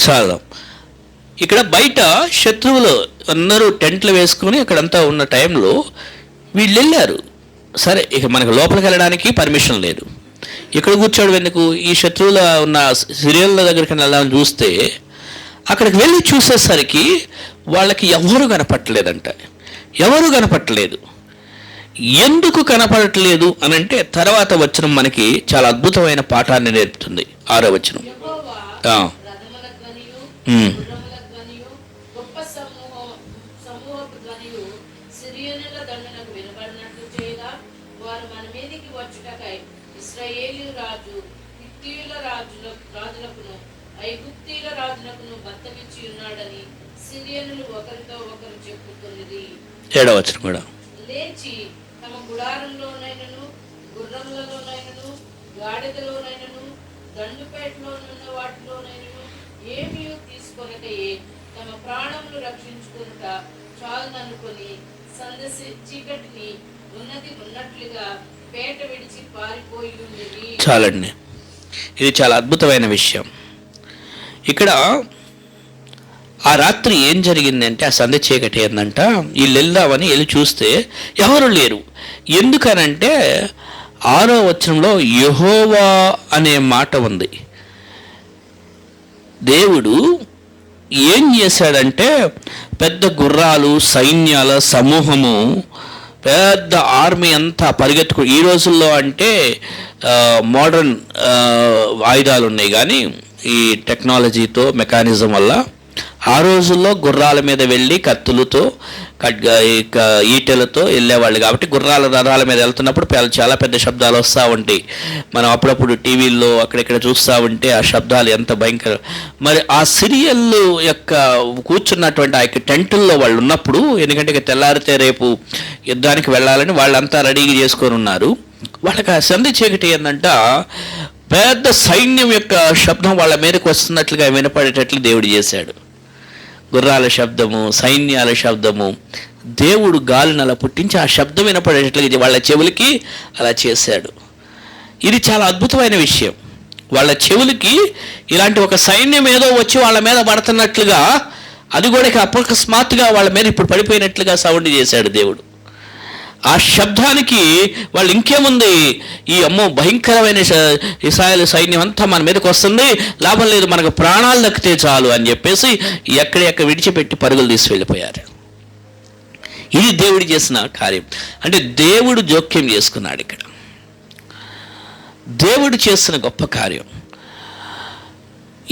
చాలా ఇక్కడ బయట శత్రువులు అందరూ టెంట్లు వేసుకుని అక్కడంతా ఉన్న టైంలో వీళ్ళు వెళ్ళారు. సరే, ఇక మనకు లోపలికి వెళ్ళడానికి పర్మిషన్ లేదు, ఇక్కడ కూర్చోవడం ఎందుకు, ఈ శత్రువుల ఉన్న సిరియన్ల దగ్గరికి వెళ్ళాలని చూస్తే అక్కడికి వెళ్ళి చూసేసరికి వాళ్ళకి ఎవరు కనపట్టలేదు. ఎందుకు కనపడట్లేదు అని అంటే తర్వాత వచనం మనకి చాలా అద్భుతమైన పాఠాన్ని నేర్పుతుంది. 6వ వచనం. ఏడవ వచనం కూడా లేచి తమ గుడారంలోనైనను గుర్రములలోనైనను గాడిదలోనైనను దండుపేటలోనున్న వాటిలోనైనను ఏమీ తీసుకొనకయే తమ ప్రాణములు రక్షించుకునుట చాలుననుకొని చీకటిని ఉన్నట్లుగా పేట విడిచి పారిపోయి ఉండేది. చాలండి, ఇది చాలా అద్భుతమైన విషయం. ఇక్కడ ఆ రాత్రి ఏం జరిగిందంటే, ఆ సంధ్య చీకటి ఏందంట, వీళ్ళు వెళ్దామని వెళ్ళి చూస్తే ఎవరు లేరు. ఎందుకనంటే 6వ వచనంలో యెహోవా అనే మాట ఉంది. దేవుడు ఏం చేశాడంటే పెద్ద గుర్రాలు, సైన్యాల సమూహము, పెద్ద ఆర్మీ అంతా పరిగెత్తుకు, ఈ రోజుల్లో అంటే మోడర్న్ ఆయుధాలు ఉన్నాయి, కానీ ఈ టెక్నాలజీతో మెకానిజం వల్ల ఆ రోజుల్లో గుర్రాల మీద వెళ్ళి కత్తులతో ఈటెలతో వెళ్ళేవాళ్ళు. కాబట్టి గుర్రాల రథాల మీద వెళ్తున్నప్పుడు చాలా పెద్ద శబ్దాలు వస్తూ ఉంటాయి. మనం అప్పుడప్పుడు టీవీల్లో అక్కడెక్కడ చూస్తూ ఉంటే ఆ శబ్దాలు ఎంత భయంకర. మరి ఆ సిరియల్ యొక్క కూర్చున్నటువంటి ఆ యొక్క టెంటుల్లో వాళ్ళు ఉన్నప్పుడు, ఎందుకంటే ఇక తెల్లారితే రేపు యుద్ధానికి వెళ్ళాలని వాళ్ళంతా రెడీగా చేసుకొని ఉన్నారు. వాళ్ళకి ఆ సంధి చీకటి ఏందంట, పెద్ద సైన్యం యొక్క శబ్దం వాళ్ళ మీదకి వస్తున్నట్లుగా వినపడేటట్లు దేవుడు చేశాడు. గుర్రాల శబ్దము, సైన్యాల శబ్దము, దేవుడు గాలిని అలా పుట్టించి ఆ శబ్దం వినపడేటట్లుగా వాళ్ళ చెవులకి అలా చేశాడు. ఇది చాలా అద్భుతమైన విషయం. వాళ్ళ చెవులకి ఇలాంటి ఒక సైన్యం ఏదో వచ్చి వాళ్ళ మీద పడుతున్నట్లుగా, అది కూడా అకస్మాత్తుగా వాళ్ళ మీద ఇప్పుడు పడిపోయినట్లుగా సౌండ్ చేశాడు దేవుడు. ఆ శబ్దానికి వాళ్ళు ఇంకేముంది, ఈ అమ్మో భయంకరమైన ఇశ్రాయేలు సైన్యం అంతా మన మీదకి వస్తుంది, లాభం లేదు, మనకు ప్రాణాలు దక్కితే చాలు అని చెప్పేసి ఎక్కడెక్కడ విడిచిపెట్టి పరుగులు తీసి వెళ్ళిపోయారు. ఇది దేవుడు చేసిన కార్యం. అంటే దేవుడు జోక్యం చేసుకున్నాడు. ఇక్కడ దేవుడు చేసిన గొప్ప కార్యం.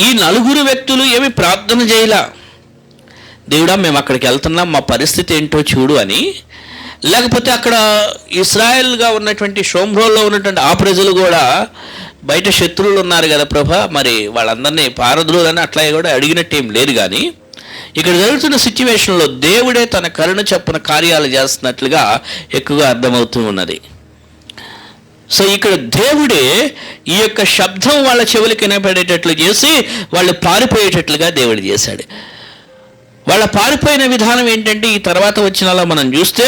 ఈ నలుగురు వ్యక్తులు ఏమి ప్రార్థన చేయలా, దేవుడా మేము అక్కడికి వెళ్తున్నాం, మా పరిస్థితి ఏంటో చూడు అని. లేకపోతే అక్కడ ఇశ్రాయేల్గా ఉన్నటువంటి షోమ్రోల్లో ఉన్నటువంటి ఆ ప్రజలు కూడా బయట శత్రువులు ఉన్నారు కదా ప్రభా, మరి వాళ్ళందరినీ పారద్రోలని అట్లా కూడా అడిగినట్టేం లేదు. కానీ ఇక్కడ జరుగుతున్న సిచ్యువేషన్లో దేవుడే తన కరుణ చొప్పున కార్యాలు చేస్తున్నట్లుగా ఎక్కువగా అర్థమవుతూ ఉన్నది. సో ఇక్కడ దేవుడే ఈ యొక్క శబ్దం వాళ్ళ చెవులకి వినపడేటట్లు చేసి వాళ్ళు పారిపోయేటట్లుగా దేవుడు చేశాడు. వాళ్ళ పారిపోయిన విధానం ఏంటంటే ఈ తర్వాత వచ్చినలా మనం చూస్తే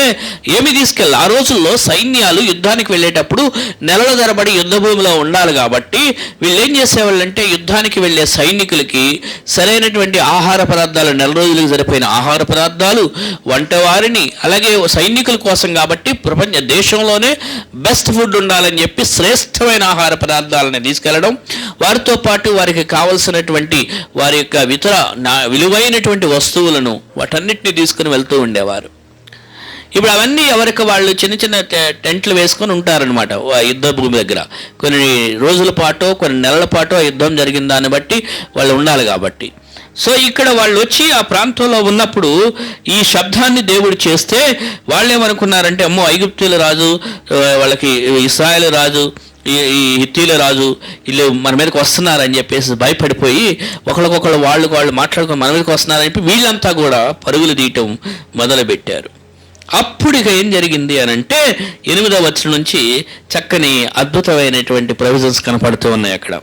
ఏమి తీసుకెళ్ళి ఆ రోజుల్లో సైన్యాలు యుద్ధానికి వెళ్ళేటప్పుడు నెలల తరబడి యుద్ధ భూమిలో ఉండాలి కాబట్టి వీళ్ళు ఏం చేసేవాళ్ళంటే యుద్ధానికి వెళ్ళే సైనికులకి సరైనటువంటి ఆహార పదార్థాలు, నెల రోజులకు సరిపోయిన ఆహార పదార్థాలు, వంటవారిని, అలాగే సైనికుల కోసం కాబట్టి ప్రపంచ దేశంలోనే బెస్ట్ ఫుడ్ ఉండాలని చెప్పి శ్రేష్టమైన ఆహార పదార్థాలని తీసుకెళ్ళడం, వారితో పాటు వారికి కావలసినటువంటి వారి యొక్క ఇతర విలువైనటువంటి వస్తువులను వాటన్నిటిని తీసుకుని వెళ్తూ ఉండేవారు. ఇప్పుడు అవన్నీ ఎవరికి వాళ్ళు చిన్న చిన్న టెంట్లు వేసుకొని ఉంటారనమాట యుద్ధ భూమి దగ్గర. కొన్ని రోజుల పాటో కొన్ని నెలల పాటో యుద్ధం జరిగిన దాన్ని బట్టి వాళ్ళు ఉండాలి కాబట్టి. సో ఇక్కడ వాళ్ళు వచ్చి ఆ ప్రాంతంలో ఉన్నప్పుడు ఈ శబ్దాన్ని దేవుడు చేస్తే వాళ్ళు ఏమనుకున్నారంటే, అమ్మో ఐగుప్తీయుల రాజు, వాళ్ళకి ఇశ్రాయేలు రాజు, ఈ హిత్తీల రాజు వీళ్ళు మన మీదకి వస్తున్నారని చెప్పేసి భయపడిపోయి ఒకళ్ళకొకళ్ళు వాళ్ళు మాట్లాడుకొని మన మీదకి వస్తున్నారని చెప్పి వీళ్ళంతా కూడా పరుగులు తీయటం మొదలుపెట్టారు. అప్పుడు ఇక ఏం జరిగింది అని అంటే 8వ వచనం నుంచి చక్కని అద్భుతమైనటువంటి ప్రొవిజన్స్ కనపడుతూ ఉన్నాయి అక్కడ.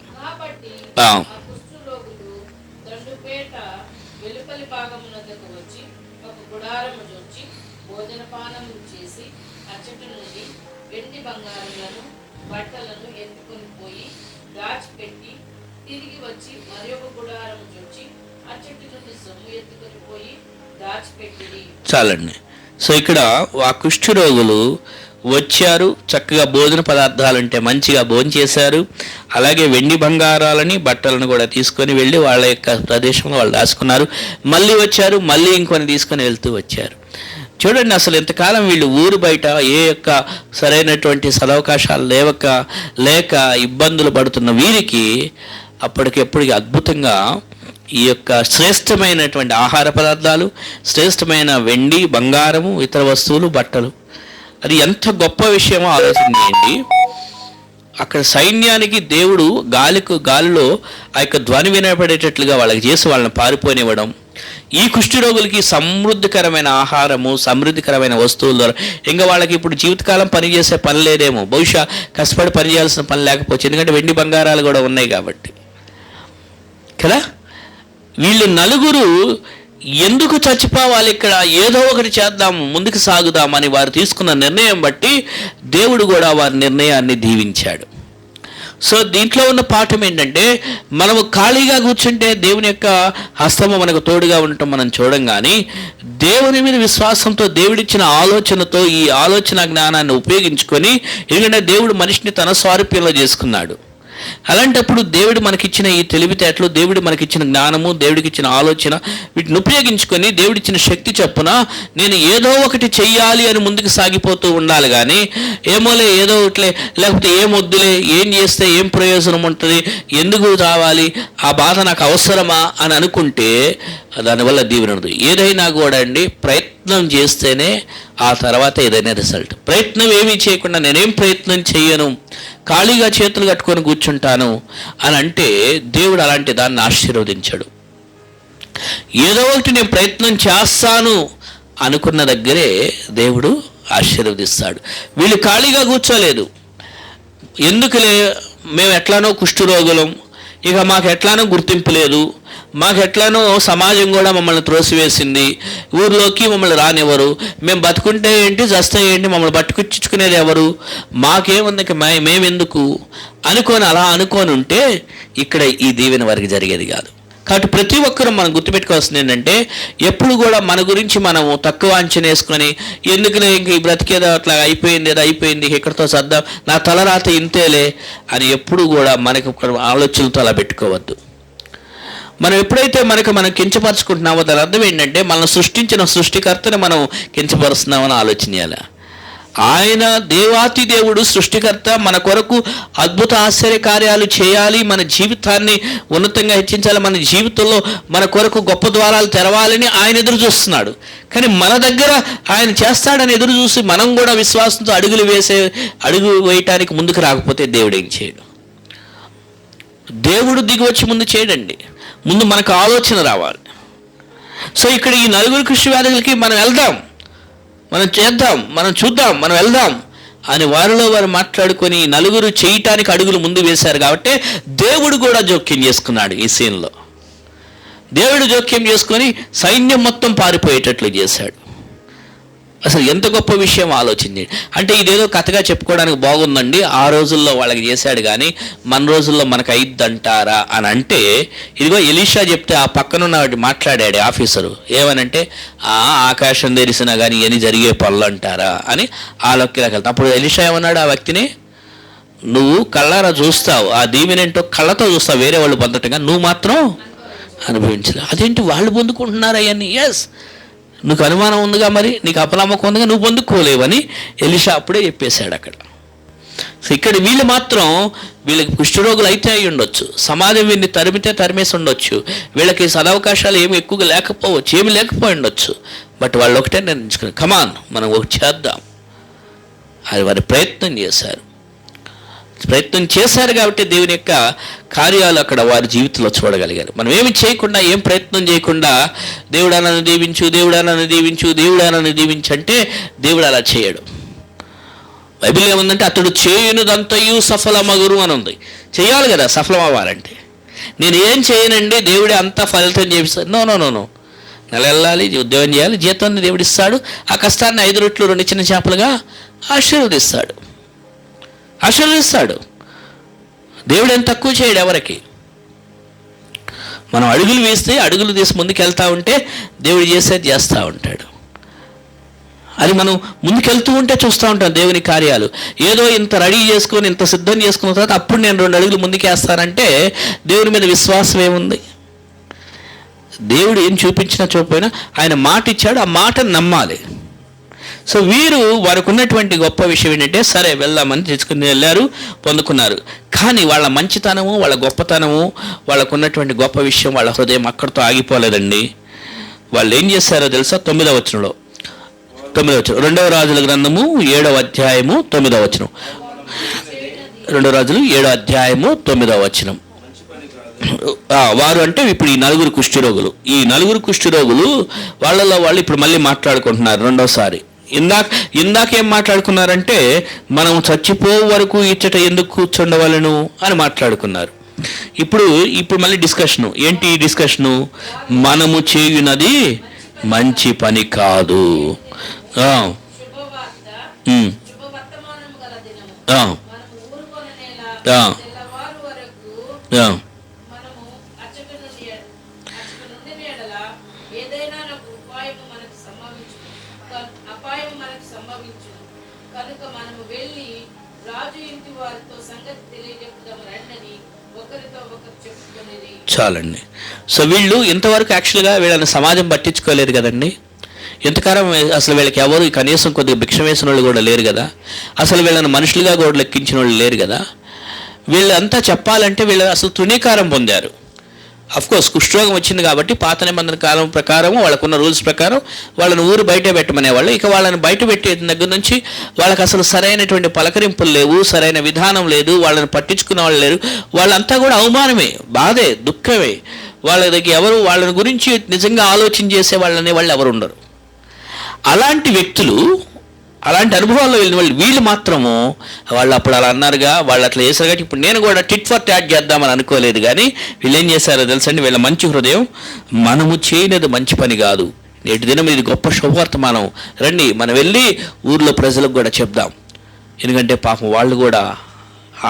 బట్టలను ఎత్తుకొని పోయి దాచిపెట్టి తిరిగి వచ్చి మరి ఒక గుడారం చూచి ఆ చెట్టు నుండి సొమ్ము ఎత్తుకొని పోయి దాచిపెట్టి. చాలండి. సో ఇక్కడ ఆ కుష్ఠరోగులు వచ్చారు, చక్కగా భోజన పదార్థాలు అంటే మంచిగా భోజనం చేశారు, అలాగే వెండి బంగారాలని బట్టలను కూడా తీసుకొని వెళ్ళి వాళ్ళ యొక్క ప్రదేశంలో వాళ్ళు దాచుకున్నారు. మళ్ళీ వచ్చారు, మళ్ళీ ఇంకొని తీసుకొని వెళ్తూ వచ్చారు. చూడండి, అసలు ఎంతకాలం వీళ్ళు ఊరు బయట ఏ యొక్క సరైనటువంటి సదవకాశాలు లేక ఇబ్బందులు పడుతున్న వీరికి అప్పటికెప్పటికి అద్భుతంగా ఈ యొక్క శ్రేష్టమైనటువంటి ఆహార పదార్థాలు, శ్రేష్టమైన వెండి బంగారము, ఇతర వస్తువులు, బట్టలు, అది ఎంత గొప్ప విషయమో ఆలోచన చేయండి. అక్కడ సైన్యానికి దేవుడు గాలిలో ఆ యొక్క ధ్వని వినపడేటట్లుగా వాళ్ళకి చేసి వాళ్ళని పారిపోనివ్వడం, ఈ కుష్ఠరోగులకి సమృద్ధికరమైన ఆహారము, సమృద్ధికరమైన వస్తువుల ద్వారా ఇంకా వాళ్ళకి ఇప్పుడు జీవితకాలం పనిచేసే పని లేదేమో, బహుశా కష్టపడి పని చేయాల్సిన పని లేకపోవచ్చు, ఎందుకంటే వెండి బంగారాలు కూడా ఉన్నాయి కాబట్టి కదా. వీళ్ళు నలుగురు ఎందుకు చచ్చిపోవాలి, ఇక్కడ ఏదో ఒకటి చేద్దాం, ముందుకు సాగుదామని వారు తీసుకున్న నిర్ణయం బట్టి దేవుడు కూడా వారి నిర్ణయాన్ని దీవించాడు. సో దీంట్లో ఉన్న పాఠం ఏంటంటే, మనము ఖాళీగా కూర్చుంటే దేవుని యొక్క హస్తము మనకు తోడుగా ఉండటం మనం చూడం, కానీ దేవుని మీద విశ్వాసంతో దేవుడిచ్చిన ఆలోచనతో ఈ ఆలోచన జ్ఞానాన్ని ఉపయోగించుకొని, ఎందుకంటే దేవుడు మనిషిని తన స్వారూప్యంలో చేసుకున్నాడు. అలాంటప్పుడు దేవుడు మనకిచ్చిన ఈ తెలివితేటలు, దేవుడు మనకిచ్చిన జ్ఞానము, దేవుడికి ఇచ్చిన ఆలోచన, వీటిని ఉపయోగించుకొని దేవుడిచ్చిన శక్తి చొప్పున నేను ఏదో ఒకటి చెయ్యాలి అని ముందుకు సాగిపోతూ ఉండాలి. కానీ ఏమోలే ఏదో ఒకటిలే, లేకపోతే ఏం వద్దులే, ఏం చేస్తే ఏం ప్రయోజనం ఉంటుంది, ఎందుకు రావాలి, ఆ బాధ నాకు అవసరమా అని అనుకుంటే దానివల్ల దీవెన ఉండదు. ఏదైనా కూడా అండి ప్రయత్నం చేస్తేనే ఆ తర్వాత ఏదైనా రిజల్ట్. ప్రయత్నం ఏమీ చేయకుండా నేనేం ప్రయత్నం చేయను, ఖాళీగా చేతులు కట్టుకొని కూర్చుంటాను అని అంటే దేవుడు అలాంటి దాన్ని ఆశీర్వదించాడు. ఏదో ఒకటి నేను ప్రయత్నం చేస్తాను అనుకున్న దగ్గరే దేవుడు ఆశీర్వదిస్తాడు. వీళ్ళు ఖాళీగా కూర్చోలేదు. ఎందుకులే, మేము ఎట్లానో కుష్ఠరోగులం, ఇక మాకు ఎట్లానో గుర్తింపు లేదు, మాకు ఎట్లానో సమాజం కూడా మమ్మల్ని త్రోసివేసింది, ఊర్లోకి మమ్మల్ని రానివ్వరు, మేము బతుకుంటే ఏంటి చస్తే ఏంటి, మమ్మల్ని పట్టుకొచ్చుకునేది ఎవరు, మాకేముంది, మేమెందుకు అలా అనుకొని ఉంటే ఇక్కడ ఈ దీవెన వారికి జరిగేది కాదు. కాబట్టి ప్రతి ఒక్కరూ మనం గుర్తుపెట్టుకోవాల్సింది ఏంటంటే, ఎప్పుడు కూడా మన గురించి మనము తక్కువ అంచనా వేసుకొని ఎందుకులే ఇంక ఈ బ్రతికేదో అట్లా అయిపోయింది ఎక్కడితో సర్దాం, నా తలరాత ఇంతేలే అని ఎప్పుడు కూడా మనకు ఆలోచనలతో అలా పెట్టుకోవద్దు. మనం ఎప్పుడైతే మనం కించపరుచుకుంటున్నామో దాని అర్థం ఏంటంటే, మనం సృష్టించిన సృష్టికర్తని మనం కించపరుస్తున్నామని ఆలోచన చేయాలి. ఆయన దేవాతి దేవుడు, సృష్టికర్త, మన కొరకు అద్భుత ఆశ్చర్య కార్యాలు చేయాలి, మన జీవితాన్ని ఉన్నతంగా హెచ్చించాలి, మన జీవితంలో మన కొరకు గొప్ప ద్వారాలు తెరవాలని ఆయన ఎదురు చూస్తున్నాడు. కానీ మన దగ్గర ఆయన చేస్తాడని ఎదురు చూసి మనం కూడా విశ్వాసంతో అడుగు వేయటానికి ముందుకు రాకపోతే దేవుడు ఏం చేయడు. దేవుడు దిగి వచ్చి ముందు చేయడండి, ముందు మనకు ఆలోచన రావాలి. సో ఇక్కడ ఈ నలుగురు కుష్ఠవ్యాధులకి మనం వెళ్దాం, మనం చేద్దాం, మనం చూద్దాం, మనం వెళ్దాం అని వారిలో వారు మాట్లాడుకొని నలుగురు చేయటానికి అడుగులు ముందు వేశారు కాబట్టి దేవుడు కూడా జోక్యం చేసుకున్నాడు. ఈ సీన్లో దేవుడు జోక్యం చేసుకొని సైన్యం మొత్తం పారిపోయేటట్లు చేశాడు. అసలు ఎంత గొప్ప విషయం ఆలోచించి. అంటే ఇదేదో కథగా చెప్పుకోవడానికి బాగుందండి, ఆ రోజుల్లో వాళ్ళకి చేశాడు కానీ మన రోజుల్లో మనకు అయిద్దంటారా అని అంటే, ఇదిగో ఎలీషా చెప్తే ఆ పక్కనున్న మాట్లాడాడు ఆఫీసరు ఏమనంటే, ఆకాశం తెరిసినా కానీ ఇవన్నీ జరిగే పనులు అంటారా అని ఆ లొక్కిలోకి వెళ్తాం. అప్పుడు ఎలీషా ఏమన్నాడు ఆ వ్యక్తిని, నువ్వు కళ్ళారా చూస్తావు, ఆ దీవెనేంటో కళ్ళతో చూస్తావు, వేరే వాళ్ళు పొందటంగా నువ్వు మాత్రం అనుభవించలే. అదేంటి వాళ్ళు పొందుకుంటున్నారు అవన్నీ? ఎస్, నీకు అనుమానం ఉందిగా, మరి నీకు అపనమ్మకం ఉందిగా, నువ్వు పొందుకోలేవని ఎలీషా అప్పుడే చెప్పేశాడు అక్కడ. సో ఇక్కడ వీళ్ళు మాత్రం, వీళ్ళకి కుష్ఠరోగులు అయితే అయి ఉండొచ్చు, సమాజం వీరిని తరిమితే తరిమేసి ఉండొచ్చు, వీళ్ళకి సదవకాశాలు ఏమి ఎక్కువగా లేకపోవచ్చు, ఏమి లేకపోయి ఉండొచ్చు, బట్ వాళ్ళు ఒకటే నిర్ణయించుకుని కమాన్ మనం ఒకటి చేద్దాం. అది వారి ప్రయత్నం చేశారు కాబట్టి దేవుని యొక్క కార్యాలు అక్కడ వారి జీవితంలో చూడగలిగారు. మనం ఏమి చేయకుండా, ఏం ప్రయత్నం చేయకుండా దేవుడా నన్ను దీవించు, దేవుడా నన్ను దీవించు, దేవుడా నన్ను దీవించు అంటే దేవుడు అలా చేయడు. బైబిల్ ఏముందంటే అతడు చేయునదంతయు సఫలమగురు అని ఉంది. చేయాలి కదా సఫలం అవ్వాలంటే. నేను ఏం చేయనండి దేవుడే అంతా ఫలితం చేపిస్తాడు. నో, నెల వెళ్ళాలి, ఉద్యోగం చేయాలి, జీతాన్ని దేవుడు ఇస్తాడు, ఆ కష్టాన్ని 5 రొట్టెలు 2 చిన్న చేపలుగా ఆశీర్వదిస్తాడు. దేవుడు ఏం తక్కువ చేయడు ఎవరికి. మనం అడుగులు వేస్తే అడుగులు తీసి ముందుకు వెళ్తూ ఉంటే దేవుడు చేసేది చేస్తూ ఉంటాడు. అది మనం ముందుకెళ్తూ ఉంటే చూస్తూ ఉంటాం దేవుని కార్యాలు. ఏదో ఇంత రెడీ చేసుకొని ఇంత సిద్ధం చేసుకున్న తర్వాత అప్పుడు నేను 2 అడుగులు ముందుకేస్తానంటే దేవుని మీద విశ్వాసం ఏముంది? దేవుడు ఏం చూపించినా చూపైనా ఆయన మాట ఇచ్చాడు, ఆ మాటను నమ్మాలి. సో వీరు వారికి ఉన్నటువంటి గొప్ప విషయం ఏంటంటే, సరే వెళ్దామని తెచ్చుకుని వెళ్ళారు, పొందుకున్నారు. కానీ వాళ్ళ మంచితనము, వాళ్ళ గొప్పతనము, వాళ్ళకు ఉన్నటువంటి గొప్ప విషయం, వాళ్ళ హృదయం అక్కడితో ఆగిపోలేదండి. వాళ్ళు ఏం చేశారో తెలుసా? 9వ వచనంలో, 2వ రాజుల గ్రంథము 7వ అధ్యాయము 9వ వచనం. 2 రాజులు 7వ అధ్యాయము 9వ వచనం. వారు అంటే ఇప్పుడు ఈ 4 కుష్ఠరోగులు, ఈ 4 కుష్ఠరోగులు వాళ్ళలో వాళ్ళు ఇప్పుడు మళ్ళీ మాట్లాడుకుంటున్నారు రెండోసారి. ఇందాకేం మాట్లాడుకున్నారంటే, మనం చచ్చిపో వరకు ఇచ్చట ఎందుకు కూర్చుండవలను అని మాట్లాడుకున్నారు. ఇప్పుడు మళ్ళీ డిస్కషను ఏంటి? ఈ డిస్కషను మనము చేయునది మంచి పని కాదు. చాలండి. సో వీళ్ళు ఇంతవరకు యాక్చువల్గా వీళ్ళని సమాజం పట్టించుకోలేదు కదండి. ఎంతకాలం అసలు వీళ్ళకి ఎవరు కనీసం కొద్దిగా భిక్ష వేసిన వాళ్ళు కూడా లేరు కదా, అసలు వీళ్ళని మనుషులుగా కూడా లెక్కించిన వాళ్ళు లేరు కదా. వీళ్ళంతా చెప్పాలంటే వీళ్ళు అసలు తృణీకారం పొందారు. అఫ్కోర్స్ కుష్ఠరోగం వచ్చింది కాబట్టి పాత నిబంధన కాలం ప్రకారం వాళ్ళకున్న రూల్స్ ప్రకారం వాళ్ళని ఊరు బయట పెట్టమనేవాళ్ళు. ఇక వాళ్ళని బయట పెట్టే దగ్గర నుంచి వాళ్ళకి అసలు సరైనటువంటి పలకరింపులు లేవు, సరైన విధానం లేదు, వాళ్ళని పట్టించుకునే వాళ్ళు లేరు. వాళ్ళంతా కూడా అవమానమే, బాధే, దుఃఖమే. వాళ్ళ దగ్గర ఎవరు వాళ్ళని గురించి నిజంగా ఆలోచన చేసే వాళ్ళనే వాళ్ళు ఎవరు ఉండరు. అలాంటి వ్యక్తులు, అలాంటి అనుభవాల్లో వెళ్ళిన వీళ్ళు మాత్రము వాళ్ళు అప్పుడు అలా అన్నారుగా, వాళ్ళు అట్లా చేశారు కాబట్టి ఇప్పుడు నేను కూడా టిట్ ఫర్ ట్యాట్ చేద్దామని అనుకోలేదు. కానీ వీళ్ళు ఏం చేశారో తెలుసండి, వీళ్ళ మంచి హృదయం, మనము చేయనిది మంచి పని కాదు, నేటి దినం ఇది గొప్ప శుభవర్తమానం, రండి మనం వెళ్ళి ఊర్లో ప్రజలకు కూడా చెప్దాం. ఎందుకంటే పాపం వాళ్ళు కూడా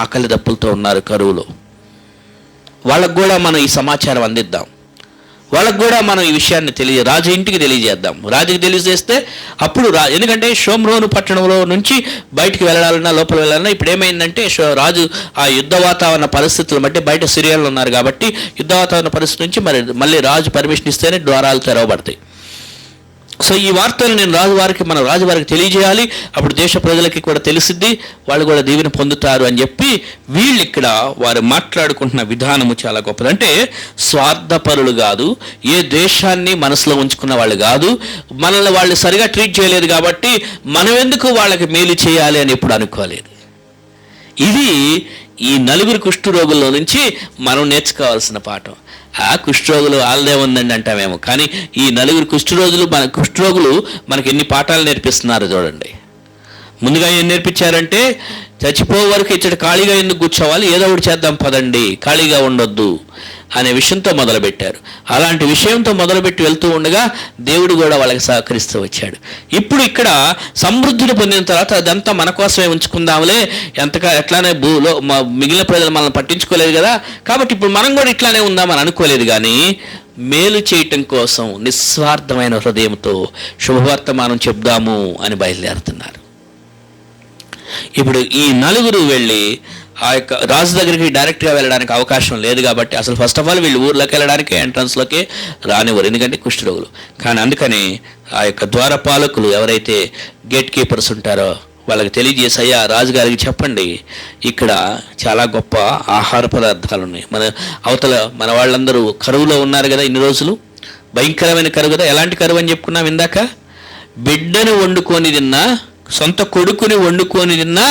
ఆకలి దప్పులతో ఉన్నారు, కరువులో. వాళ్ళకు కూడా మనం ఈ సమాచారం అందిద్దాం, వాళ్ళకు కూడా మనం ఈ విషయాన్ని రాజు ఇంటికి తెలియజేద్దాం. రాజుకి తెలియజేస్తే అప్పుడు ఎందుకంటే షోమ్రోను పట్టణంలో నుంచి బయటికి వెళ్ళాలన్నా లోపల వెళ్ళాలన్నా ఇప్పుడు ఏమైందంటే రాజు ఆ యుద్ధ వాతావరణ పరిస్థితులను బట్టి బయట సిరియాలో ఉన్నారు కాబట్టి యుద్ధ వాతావరణ పరిస్థితి నుంచి మళ్ళీ రాజు పర్మిషన్ ఇస్తేనే ద్వారాలు తెరవబడతాయి. సో ఈ వార్తలు నేను రాజువారికి తెలియజేయాలి, అప్పుడు దేశ ప్రజలకి కూడా తెలిసిద్ది, వాళ్ళు కూడా దీవెన పొందుతారు అని చెప్పి వీళ్ళు ఇక్కడ వారు మాట్లాడుకుంటున్న విధానము చాలా గొప్పది. అంటే స్వార్థపరులు కాదు, ఏ దేశాన్ని మనసులో ఉంచుకున్న వాళ్ళు కాదు, మనల్ని వాళ్ళు సరిగా ట్రీట్ చేయలేదు కాబట్టి మనం ఎందుకు వాళ్ళకి మేలు చేయాలి అని ఎప్పుడు అనుకోలేదు. ఇది ఈ 4 కుష్ఠరోగుల్లో నుంచి మనం నేర్చుకోవాల్సిన పాఠం. ఆ కుష్ఠరోగులు వాళ్ళదే ఉందండి అంటామేమో, కానీ ఈ 4 కుష్ఠరోగులు మనకి ఎన్ని పాఠాలు నేర్పిస్తున్నారు చూడండి. ముందుగా ఏం నేర్పించారంటే చచ్చిపోయే వరకు ఇచ్చట ఖాళీగా ఎందుకు కూర్చోవాలి, ఏదో ఒకటి చేద్దాం పదండి, ఖాళీగా ఉండొద్దు అనే విషయంతో మొదలుపెట్టారు. అలాంటి విషయంతో మొదలుపెట్టి వెళ్తూ ఉండగా దేవుడు కూడా వాళ్ళకి సహకరిస్తూ వచ్చాడు. ఇప్పుడు ఇక్కడ సమృద్ధిని పొందిన తర్వాత అదంతా మన కోసమే ఉంచుకుందాంలే, ఎట్లానే మిగిలిన ప్రజలు మనల్ని పట్టించుకోలేదు కదా, కాబట్టి ఇప్పుడు మనం కూడా ఇట్లానే ఉందామని అనుకోలేదు. కానీ మేలు చేయటం కోసం నిస్వార్థమైన హృదయంతో శుభవర్తమానం చెప్దాము అని బయలుదేరుతున్నారు. ఇప్పుడు ఈ నలుగురు వెళ్ళి ఆ యొక్క రాజు దగ్గరికి డైరెక్ట్గా వెళ్ళడానికి అవకాశం లేదు కాబట్టి, అసలు ఫస్ట్ ఆఫ్ ఆల్ వీళ్ళు ఊర్లోకి వెళ్ళడానికి ఎంట్రన్స్లోకి రానివ్వరు, ఎందుకంటే కుష్ఠరోగులు. కానీ అందుకని ఆ యొక్క ద్వారపాలకులు ఎవరైతే గేట్ కీపర్స్ ఉంటారో వాళ్ళకి తెలియజేసి, అయ్యా రాజుగారికి చెప్పండి, ఇక్కడ చాలా గొప్ప ఆహార పదార్థాలు ఉన్నాయి. మన వాళ్ళందరూ కరువులో ఉన్నారు కదా, ఇన్ని రోజులు భయంకరమైన కరువు కదా. ఎలాంటి కరువు అని చెప్పుకున్నాం ఇందాక, బిడ్డను వండుకొని తిన్నా, సొంత కొడుకుని వండుకొని తిన్నా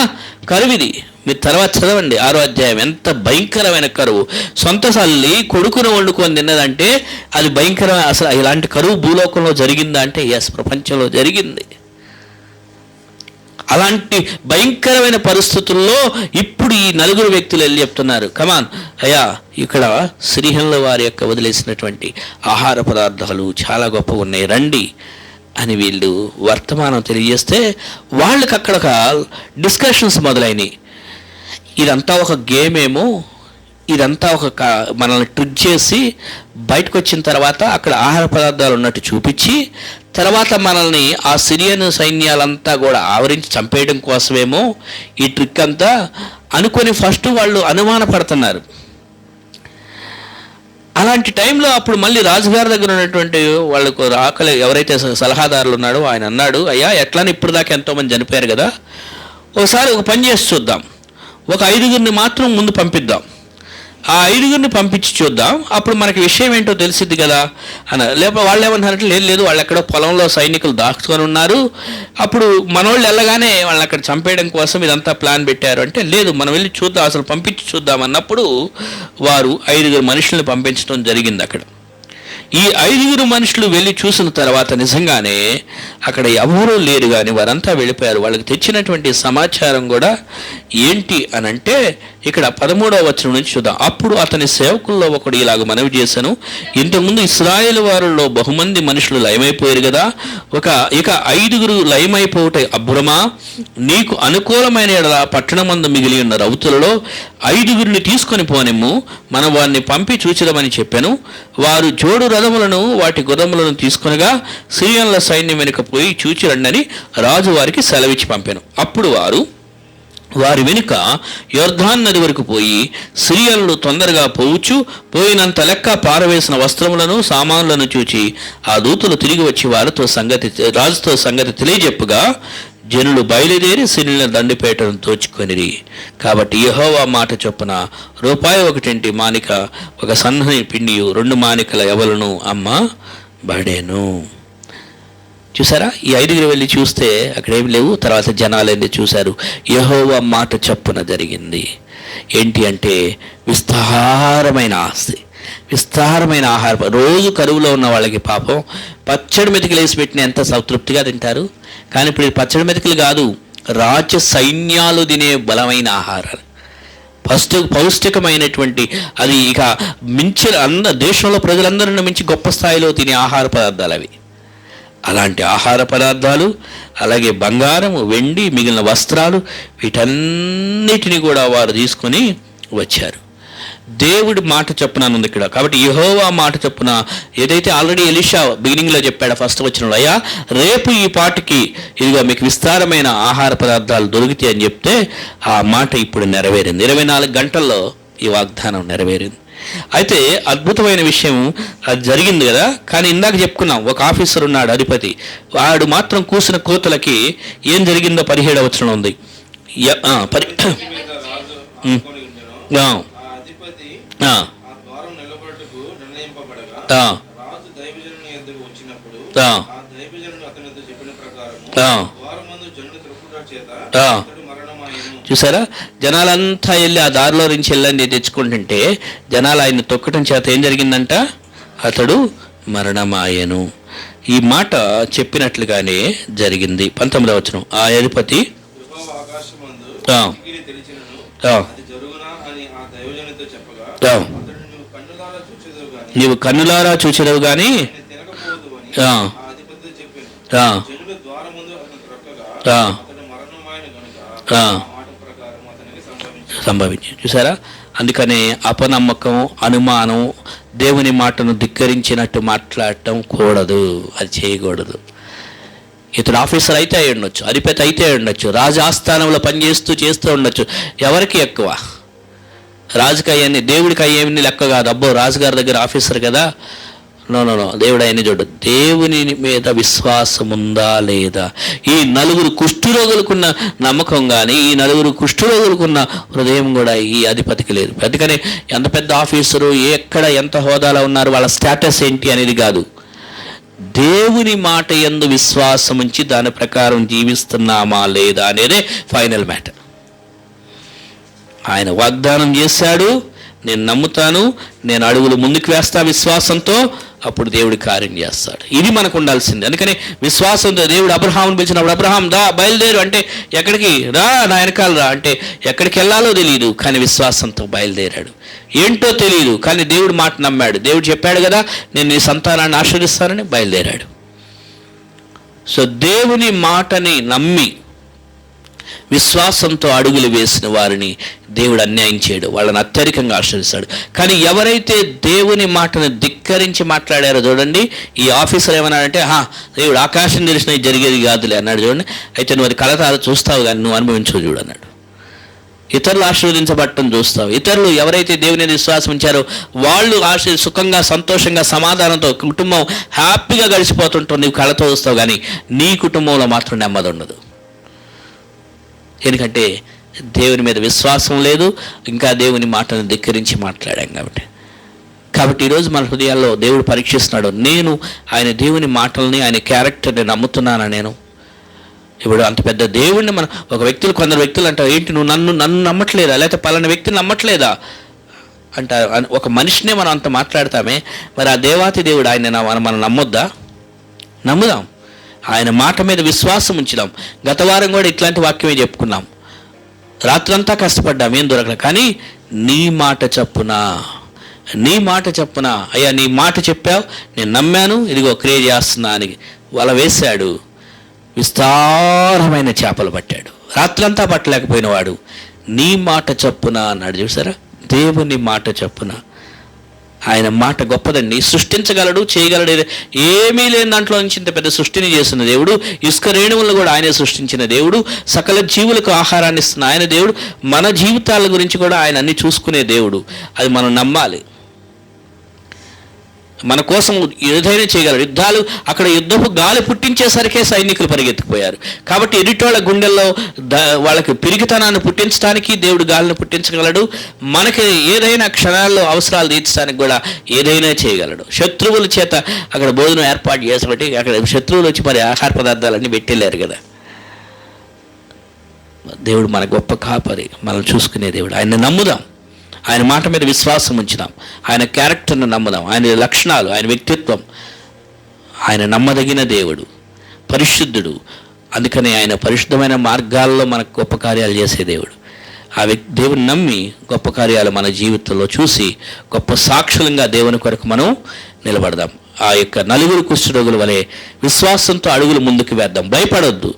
కరువిది. మీరు తర్వాత చదవండి 6వ అధ్యాయం, ఎంత భయంకరమైన కరువు. సొంత తల్లి కొడుకును వండుకొని తిన్నదంటే అది భయంకరమైన. అసలు ఇలాంటి కరువు భూలోకంలో జరిగిందా అంటే ఎస్, ప్రపంచంలో జరిగింది. అలాంటి భయంకరమైన పరిస్థితుల్లో ఇప్పుడు ఈ నలుగురు వ్యక్తులు వెళ్ళి చెప్తున్నారు, కమాన్ అయ్యా, ఇక్కడ శ్రీహంలో వారి యొక్క వదిలేసినటువంటి ఆహార పదార్థాలు చాలా గొప్పగా ఉన్నాయి, రండి అని వీళ్ళు వర్తమానం తెలియజేస్తే వాళ్ళకి అక్కడ ఒక డిస్కషన్స్ మొదలైనవి. ఇదంతా ఒక గేమ్ ఏమో, ఇదంతా ఒక మనల్ని ట్రిక్ చేసి బయటకు వచ్చిన తర్వాత అక్కడ ఆహార పదార్థాలు ఉన్నట్టు చూపించి తర్వాత మనల్ని ఆ సిరియన్ సైన్యాలంతా కూడా ఆవరించి చంపేయడం కోసమేమో ఈ ట్రిక్ అంతా అనుకొని ఫస్ట్ వాళ్ళు అనుమానపడుతున్నారు. అలాంటి టైంలో అప్పుడు మళ్ళీ రాజుగారి దగ్గర ఉన్నటువంటి వాళ్ళకు ఆకలి ఎవరైతే సలహాదారులు ఉన్నాడో ఆయన అన్నాడు, అయ్యా ఎట్లానే ఇప్పుడు దాకా ఎంతోమంది చనిపోయారు కదా, ఒకసారి ఒక పని చేసి చూద్దాం, ఒక 5గురిని మాత్రం ముందు పంపిద్దాం, ఆ 5గురిని పంపించి చూద్దాం, అప్పుడు మనకి విషయం ఏంటో తెలిసిద్ది కదా అన్నారు. లేకపోతే వాళ్ళు ఏమన్నారంటే, లేదు వాళ్ళు ఎక్కడో పొలంలో సైనికులు దాచుకొని ఉన్నారు, అప్పుడు మనోళ్ళు వెళ్ళగానే వాళ్ళని అక్కడ చంపేయడం కోసం ఇదంతా ప్లాన్ పెట్టారు అంటే, లేదు మనం వెళ్ళి చూద్దాం, అసలు పంపించి చూద్దాం అన్నప్పుడు వారు 5గురు మనుషుల్ని పంపించడం జరిగింది. అక్కడ ఈ 5గురు మనుషులు వెళ్ళి చూసిన తర్వాత నిజంగానే అక్కడ ఎవరూ లేరు, కానీ వారంతా వెళ్ళిపోయారు. వాళ్ళకి తెచ్చినటువంటి సమాచారం కూడా ఏంటి అని అంటే, ఇక్కడ 13వ వచనం నుంచి చూద్దాం. అప్పుడు అతని సేవకుల్లో ఒకడు ఇలాగ మనవి చేశాను, ఇంతకుముందు ఇశ్రాయేలు వారిలో బహుమంది మనుషులు లయమైపోయారు కదా, ఇక 5గురు లయమైపోవట అభ్రమా, నీకు అనుకూలమైన ఎడల పట్టణమందు మిగిలి ఉన్న రౌతులలో 5గురిని తీసుకొని పోనిమ్ము, మనం వారిని పంపి చూచిదమని చెప్పాను. వారు జోడు రథములను వాటి గుర్రములను తీసుకొనగా సిరియన్ల సైన్యం వెనుక పోయి చూచి రండని రాజు వారికి సెలవిచ్చి పంపాను. అప్పుడు వారి వెనుక యొర్దాన్ నది వరకు పోయి సిరియన్లు తొందరగా పోయినంత లెక్క పారవేసిన వస్త్రములను సామాన్లను చూచి ఆ దూతలు తిరిగి వచ్చి రాజుతో సంగతి తెలియజెప్పుగా జనులు బయలుదేరి సిరియన్ల దండిపేటను దోచుకొనిరి. కాబట్టి యెహోవా మాట చొప్పున రూపాయి 1 మానిక, ఒక సన్నని పిండియు 2 మానికల ఎవలను అమ్మ బడేను. చూసారా, ఈ 5గురు వెళ్ళి చూస్తే అక్కడ ఏమి లేవు. తర్వాత జనాలు ఏంది చూశారు, యెహోవా మాట చొప్పున జరిగింది. ఏంటి అంటే విస్తారమైన ఆస్తి, విస్తారమైన ఆహారం. రోజు కరువులో ఉన్న వాళ్ళకి పాపం పచ్చడి మెతుకులు వేసి పెట్టిన ఎంత సంతృప్తిగా తింటారు. కానీ ఇప్పుడు పచ్చడి మెతుకులు కాదు, రాజ్య సైన్యాలు తినే బలమైన ఆహారాలు, పౌష్టికమైనటువంటి, అది ఇక మించిన దేశంలో ప్రజలందరిని మించి గొప్ప స్థాయిలో తినే ఆహార పదార్థాలు అవి. అలాంటి ఆహార పదార్థాలు, అలాగే బంగారము, వెండి, మిగిలిన వస్త్రాలు, వీటన్నిటిని కూడా వారు తీసుకొని వచ్చారు. దేవుడి మాట చొప్పున ఉంది ఇక్కడ. కాబట్టి యెహోవా మాట చొప్పున ఏదైతే ఆల్రెడీ ఎలీషా బిగినింగ్లో చెప్పాడో ఫస్ట్ వచనంలో, అయ్యా రేపు ఈ పాటికి ఇదిగో మీకు విస్తారమైన ఆహార పదార్థాలు దొరికితే అని చెప్తే ఆ మాట ఇప్పుడు నెరవేరింది. 24 గంటల్లో ఈ వాగ్దానం నెరవేరింది. అయితే అద్భుతమైన విషయం అది జరిగింది కదా. కానీ ఇందాక చెప్పుకున్నాం, ఒక ఆఫీసర్ ఉన్నాడు అధిపతి, వాడు మాత్రం కూసిన కోతలకి ఏం జరిగిందో 17వ వచనం ఉంది. చూసారా, జనాలంతా వెళ్ళి ఆ దారిలో నుంచి వెళ్ళండి తెచ్చుకుంటుంటే జనాలు ఆయన తొక్కటం చేత ఏం జరిగిందంట, అతడు మరణమాయను. ఈ మాట చెప్పినట్లుగానే జరిగింది. 19వ వచనం, ఆ అధిపతి కిటికీని తెరిచినను అది జరుగునా అని ఆ దైవజనునితో చెప్పగా అతడు నీవు కన్నులారా చూచెదవు గాని తినకపోదు అని ఆ అధిపతి చెప్పాను. జనులు ద్వారముందు అతను త్రొక్కగా అతడు మరణమైన గనుక ఆ మాట ప్రకారం అతనికి సంభవించింది. చూసారా, అందుకనే అపనమ్మకం, అనుమానం, దేవుని మాటను ధిక్కరించినట్టు మాట్లాడటం కూడదు, అది చేయకూడదు. ఇతడు ఆఫీసర్ అయితే అయి ఉండొచ్చు, అధిపతి అయితే అయి ఉండొచ్చు, రాజు ఆస్థానంలో చేస్తూ ఉండొచ్చు. ఎవరికి ఎక్కువ? రాజుకి అయ్యని, దేవుడికి అయ్యేమి లెక్క కాదు. అబ్బో రాజుగారి దగ్గర ఆఫీసర్ కదా, నో, దేవుడు ఆయన్ని చూడు. దేవుని మీద విశ్వాసం ఉందా లేదా? ఈ నలుగురు కుష్ఠరోగులకున్న నమ్మకం కానీ, ఈ నలుగురు కుష్ఠరోగులకున్న హృదయం కూడా ఈ అధిపతికి లేదు. అందుకని ఎంత పెద్ద ఆఫీసరు, ఎక్కడ ఎంత హోదాలో ఉన్నారు, వాళ్ళ స్టేటస్ ఏంటి అనేది కాదు, దేవుని మాట యందు విశ్వాసం ఉంచి దాని ప్రకారం జీవిస్తున్నామా లేదా అనేదే ఫైనల్ మ్యాటర్. ఆయన వాగ్దానం చేశాడు, నేను నమ్ముతాను, నేను అడుగులు ముందుకు వేస్తా విశ్వాసంతో, అప్పుడు దేవుడి కార్యం చేస్తాడు. ఇది మనకు ఉండాల్సింది. అందుకని విశ్వాసంతో దేవుడు అబ్రహామును పిలిచినప్పుడు, అబ్రహాం దా బయలుదేరు అంటే, ఎక్కడికి రా, నా వెనకాల రా అంటే, ఎక్కడికి వెళ్ళాలో తెలియదు కానీ విశ్వాసంతో బయలుదేరాడు. ఏంటో తెలియదు కానీ దేవుడు మాట నమ్మాడు. దేవుడు చెప్పాడు కదా, నేను నీ సంతానాన్ని ఆశీర్వదిస్తానని బయలుదేరాడు. సో దేవుని మాటని నమ్మి విశ్వాసంతో అడుగులు వేసిన వారిని దేవుడు అన్యాయం చేయడు, వాళ్ళని అత్యధికంగా ఆశ్రయిస్తాడు. కానీ ఎవరైతే దేవుని మాటను ధిక్కరించి మాట్లాడారో చూడండి, ఈ ఆఫీసర్ ఏమన్నాడంటే, దేవుడు ఆకాశం తెలిసిన జరిగేది కాదులే అన్నాడు. చూడండి, అయితే నువ్వు అది కలతాలు చూస్తావు కానీ నువ్వు అనుభవించవు చూడు అన్నాడు. ఇతరులు ఆశీర్వదించబడటం చూస్తావు. ఇతరులు ఎవరైతే దేవుని విశ్వాసం ఉంచారో వాళ్ళు సుఖంగా, సంతోషంగా, సమాధానంతో కుటుంబం హ్యాపీగా గడిచిపోతుంటావు, నీవు కళతో చూస్తావు కానీ నీ కుటుంబంలో మాత్రం నెమ్మది ఉండదు. ఎందుకంటే దేవుని మీద విశ్వాసం లేదు, ఇంకా దేవుని మాటను ధిక్కరించి మాట్లాడాం కాబట్టి ఈరోజు మన హృదయాల్లో దేవుడు పరీక్షిస్తున్నాడు. నేను ఆయన దేవుని మాటల్ని, ఆయన క్యారెక్టర్ని నమ్ముతున్నానా? నేను ఇప్పుడు అంత పెద్ద దేవుణ్ణి కొందరు వ్యక్తులు అంటారు, ఏంటి నువ్వు నన్ను నమ్మట్లేదా, లేకపోతే పలానా వ్యక్తిని నమ్మట్లేదా అంటారు. ఒక మనిషినే మనం అంత మాట్లాడతామే, మరి ఆ దేవాతి దేవుడు ఆయన మనం నమ్మొద్దా? నమ్ముదాం, ఆయన మాట మీద విశ్వాసం ఉంచుదాం. గత వారం కూడా ఇట్లాంటి వాక్యమే చెప్పుకున్నాం. రాత్రంతా కష్టపడ్డాం, ఏం దొరకలేదు. కానీ నీ మాట చెప్పున అయ్యా నీ మాట చెప్పావు, నేను నమ్మాను, ఇదిగో క్రియ చేస్తున్నా అని వల వేశాడు. విస్తారమైన చేపలు పట్టాడు. రాత్రంతా పట్టలేకపోయిన వాడు నీ మాట చెప్పున అన్నాడు. చూసారా, దేవుని మాట చెప్పున. ఆయన మాట గొప్పదండి. సృష్టించగలడు, చేయగలడు. ఏమీ లేని దాంట్లో నుంచి ఇంత పెద్ద సృష్టిని చేస్తున్న దేవుడు. ఇసుక రేణువులను కూడా ఆయనే సృష్టించిన దేవుడు. సకల జీవులకు ఆహారాన్ని ఇస్తున్న ఆయన దేవుడు. మన జీవితాల గురించి కూడా ఆయన అన్ని చూసుకునే దేవుడు. అది మనం నమ్మాలి. మన కోసం ఏదైనా చేయగలరు. యుద్ధాలు, అక్కడ యుద్ధపు గాలి పుట్టించేసరికే సైనికులు పరిగెత్తుకుపోయారు. కాబట్టి ఎదుటోళ్ళ గుండెల్లో వాళ్ళకి పిరిగితనాన్ని పుట్టించడానికి దేవుడు గాలిని పుట్టించగలడు. మనకి ఏదైనా క్షణాల్లో అవసరాలు తీర్చడానికి కూడా ఏదైనా చేయగలడు. శత్రువుల చేత అక్కడ భోజనం ఏర్పాటు చేసినట్టు అక్కడ శత్రువులు వచ్చి మరి ఆహార పదార్థాలన్నీ పెట్టెళ్ళారు కదా. దేవుడు మన గొప్ప కాపరి, మనం చూసుకునే దేవుడు. ఆయన్ని నమ్ముదాం, ఆయన మాట మీద విశ్వాసం ఉంచుదాం, ఆయన క్యారెక్టర్ను నమ్ముదాం, ఆయన లక్షణాలు, ఆయన వ్యక్తిత్వం. ఆయన నమ్మదగిన దేవుడు, పరిశుద్ధుడు. అందుకని ఆయన పరిశుద్ధమైన మార్గాల్లో మనకు గొప్ప కార్యాలు చేసే దేవుడు. ఆ దేవుని నమ్మి గొప్ప కార్యాలు మన జీవితంలో చూసి గొప్ప సాక్షులంగా దేవుని కొరకు మనం నిలబడదాం. ఆ యొక్క నలుగురు కుష్ఠరోగుల వలె విశ్వాసంతో అడుగులు ముందుకు వేద్దాం. భయపడొద్దు.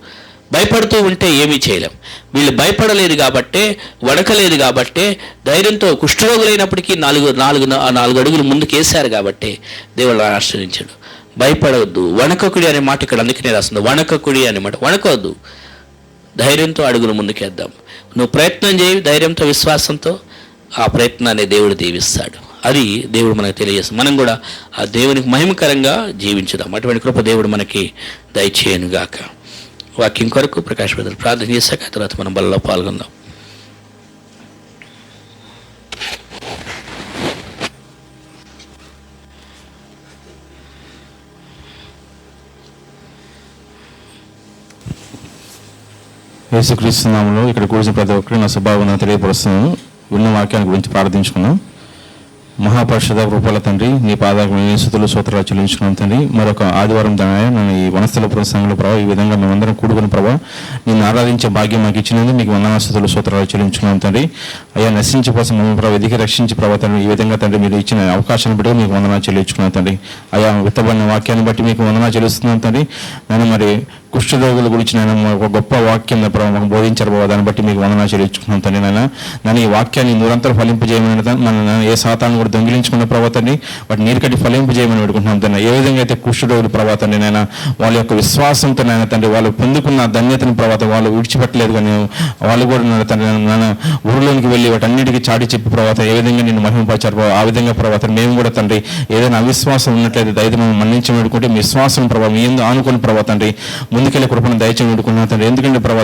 భయపడుతూ ఉంటే ఏమీ చేయలేం. వీళ్ళు భయపడలేదు కాబట్టే, వణకలేదు కాబట్టే, ధైర్యంతో కుష్ఠరోగులైనప్పటికీ నాలుగు అడుగులు ముందుకు వేశారు కాబట్టే దేవుడు ఆశ్రయించాడు. భయపడవద్దు. వణకకుడి అనే మాట ఇక్కడ అందుకనే రాస్తుంది, వణకకుడి అనే మాట. వణకవద్దు, ధైర్యంతో అడుగులు ముందుకేద్దాం. నువ్వు ప్రయత్నం చేయి ధైర్యంతో, విశ్వాసంతో. ఆ ప్రయత్నాన్ని దేవుడు దీవిస్తాడు. అది దేవుడు మనకు తెలియజేస్తాడు. మనం కూడా ఆ దేవునికి మహిమకరంగా జీవించుదాం. అటువంటి కృప దేవుడు మనకి దయచేయనుగాక. వాక్యం కొరకు ప్రకాష్ బ్రదర్ ప్రార్థన చేశాక తర్వాత మనం బలలో పాల్గొందాం. యేసుక్రీస్తు నామములో ఇక్కడ కూర్చున్న ప్రతి ఒక్కరు నా స్వభావం తెలియపరుస్తున్నాను. విన్న వాక్యాన్ని గురించి ప్రార్థించుకున్నాం. మహాపరిషద కృపల తండ్రి, నీ పాదాలకు స్థుతులు స్తోత్రాలు చెల్లించుకున్నాం తండ్రి. మరొక ఆదివారం నన్ను ఈ వనస్థలపురం సంఘంలో ప్రభావ ఈ విధంగా మేమందరం కూడుకుని ప్రభావ నిన్ను ఆరాధించే భాగ్యం మాకు ఇచ్చినందుకు నీకు వందనాస్తుతులు స్తోత్రాలు చెల్లించుకున్నాం తండ్రి. అయ్యా నశించి కోసం మమ్మల్ని ప్రభావ ఎదిగి రక్షించి ప్రభావ తండ్రి, ఈ విధంగా తండ్రి మీరు ఇచ్చిన అవకాశాన్ని బట్టి మీకు వందనాలు చెల్లించుకున్నాం తండ్రి. అయ్యా విత్తబడిన వాక్యాన్ని బట్టి మీకు వందనాలు చెల్లిస్తున్నాం తండ్రి. నేను మరి కుష్ఠరోగుల గురించి నేను ఒక గొప్ప వాక్యం ప్రభావ మాకు బోధించారు బాబా, దాన్ని బట్టి మీకు వందనాలు చెల్లించుకున్నాం తండ్రి. నన్ను ఈ వాక్యాన్ని నూరంతరం ఫలింపజేయమని మన ఏ శాతాన్ని కూడా దొంగిలించుకున్న ప్రభావాన్ని వాటి నీరు కట్టి ఫలింపజేయమని పెట్టుకుంటున్నాం తండ్రి. ఏ విధంగా అయితే కుష్ఠరోగులు ప్రభావాన్ని నేను వాళ్ళ యొక్క విశ్వాసంతో నాయన తండ్రి వాళ్ళు పొందుకున్న ధన్యతను ప్రభావ వాళ్ళు విడిచిపెట్టలేదు, కానీ వాళ్ళు కూడా నా తండ్రి నన్ను ఊరిలోనికి వెళ్ళి వాటన్నిటికీ చాటి చెప్పి ప్రభావ ఏ విధంగా నిన్ను మహిమపరిచారు ప్రభావ, ఆ విధంగా ప్రభావ మేము కూడా తండ్రి ఏదైనా అవిశ్వాసం ఉన్నట్లయితే దయతో మేము మన్నించమని పెట్టుకుంటే మీ విశ్వాసం ప్రభావ మీ ఎందు ఆనుకుని ప్రభావ తండ్రి ముందుకెళ్ళి కృపను దయచేసి పెట్టుకున్నాం తండ్రి. ఎందుకంటే ప్రభావ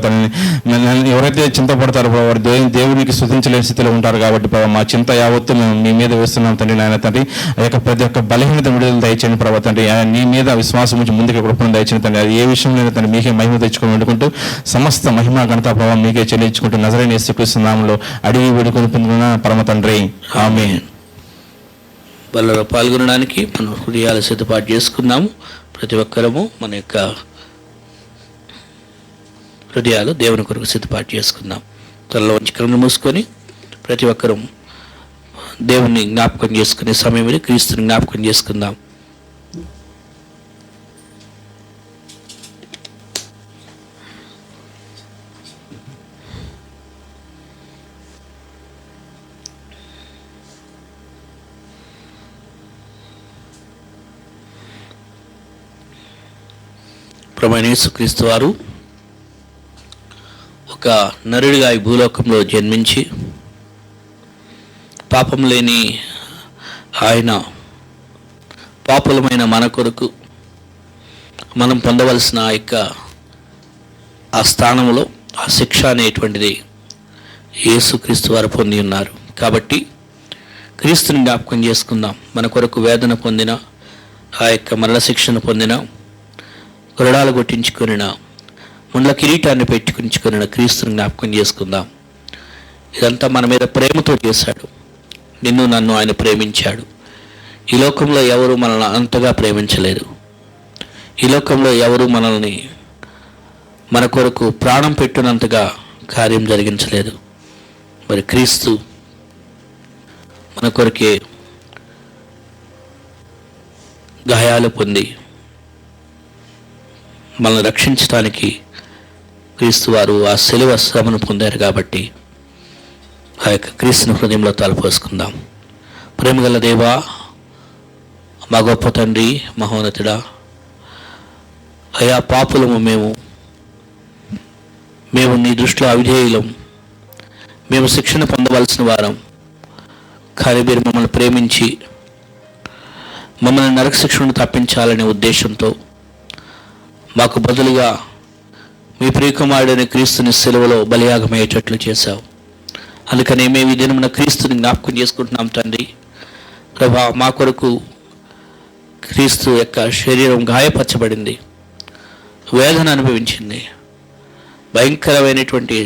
ఎవరైతే చింతపడతారో ప్రభావ దేవునికి స్తుతించలేని స్థితిలో ఉంటారు కాబట్టి ప్రభావ మా చింత యావత్తు మేము మీ మీద వేస్తున్నాం తండ్రి. నాయన తండ్రి ఆ యొక్క ప్రతి ఒక్క బలహీనత విడుదల దయచేయండి ప్రభావ తండ్రి. నీ మీద విశ్వాసం నుంచి ముందుకు కృపను దయచేయండి తండ్రి. అది ఏ విషయంలో తండ్రి మీకే మహిమ తెచ్చుకొని పెట్టుకుంటూ సమస్త మహిమ ఘనత ప్రభావం మీకే చెల్లించుకుంటూ నజరేయుడైన యేసుక్రీస్తు నామములో అడిగి వేడుకొని పొందుకున్న పరమ తండ్రి, ఆమేన్. బలలో పాల్గొనడానికి మనం హృదయాలు సిద్ధపాటు చేసుకుందాము. ప్రతి ఒక్కరము మన యొక్క హృదయాలు దేవుని కొరకు సిద్ధపాటు చేసుకుందాం. త్వరలో వంచి కన్నులు మూసుకొని ప్రతి ఒక్కరూ దేవుని జ్ఞాపకం చేసుకునే సమయంలో క్రీస్తుని జ్ఞాపకం చేసుకుందాం. ప్రభువైన యేసుక్రీస్తు వారు ఒక నరుడిగా ఈ భూలోకంలో జన్మించి పాపం లేని ఆయన పాపులమైన మన కొరకు మనం పొందవలసిన ఆ స్థానంలో ఆ శిక్ష అనేటువంటిది యేసుక్రీస్తు వారు పొంది ఉన్నారు. కాబట్టి క్రీస్తుని జ్ఞాపకం చేసుకుందాం. మన కొరకు వేదన పొందిన ఆ యొక్క మరణ శిక్షను పొందిన కొరడాలు కొట్టించుకొనిన ముండ్ల కిరీటాన్ని పెట్టుకుంచుకొనిన క్రీస్తుని జ్ఞాపకం చేసుకుందాం. ఇదంతా మన మీద ప్రేమతో చేశాడు. నిన్ను నన్ను ఆయన ప్రేమించాడు. ఈ లోకంలో ఎవరు మనల్ని అంతగా ప్రేమించలేదు. ఈ లోకంలో ఎవరు మనల్ని మన కొరకు ప్రాణం పెట్టినంతగా కార్యం జరిగించలేదు. మరి క్రీస్తు మన కొరకే గాయాలు పొంది మనల్ని రక్షించడానికి క్రీస్తు వారు ఆ శిలువ శ్రమను పొందారు. కాబట్టి ఆ యొక్క క్రీస్తుని హృదయంలో తలపోసుకుందాం. ప్రేమగల దేవా, మా గొప్ప తండ్రి, మహోన్నతుడా, అయా పాపులము మేము నీ దృష్టిలో అవిధేయులం, మేము శిక్షణ పొందవలసిన వారం. కానీ మీరు మమ్మల్ని ప్రేమించి మమ్మల్ని నరక శిక్షను తప్పించాలనే ఉద్దేశంతో మాకు బదులుగా మీ ప్రియకుమారుడైన క్రీస్తుని సిలువలో బలియాగమయ్యేటట్లు చేశావు. అందుకనే మేము ఈ దినమున క్రీస్తుని జ్ఞాపకం చేసుకుంటున్నాం తండ్రి. ప్రభా, మా కొరకు క్రీస్తు యొక్క శరీరం గాయపరచబడింది, వేదన అనుభవించింది, భయంకరమైనటువంటి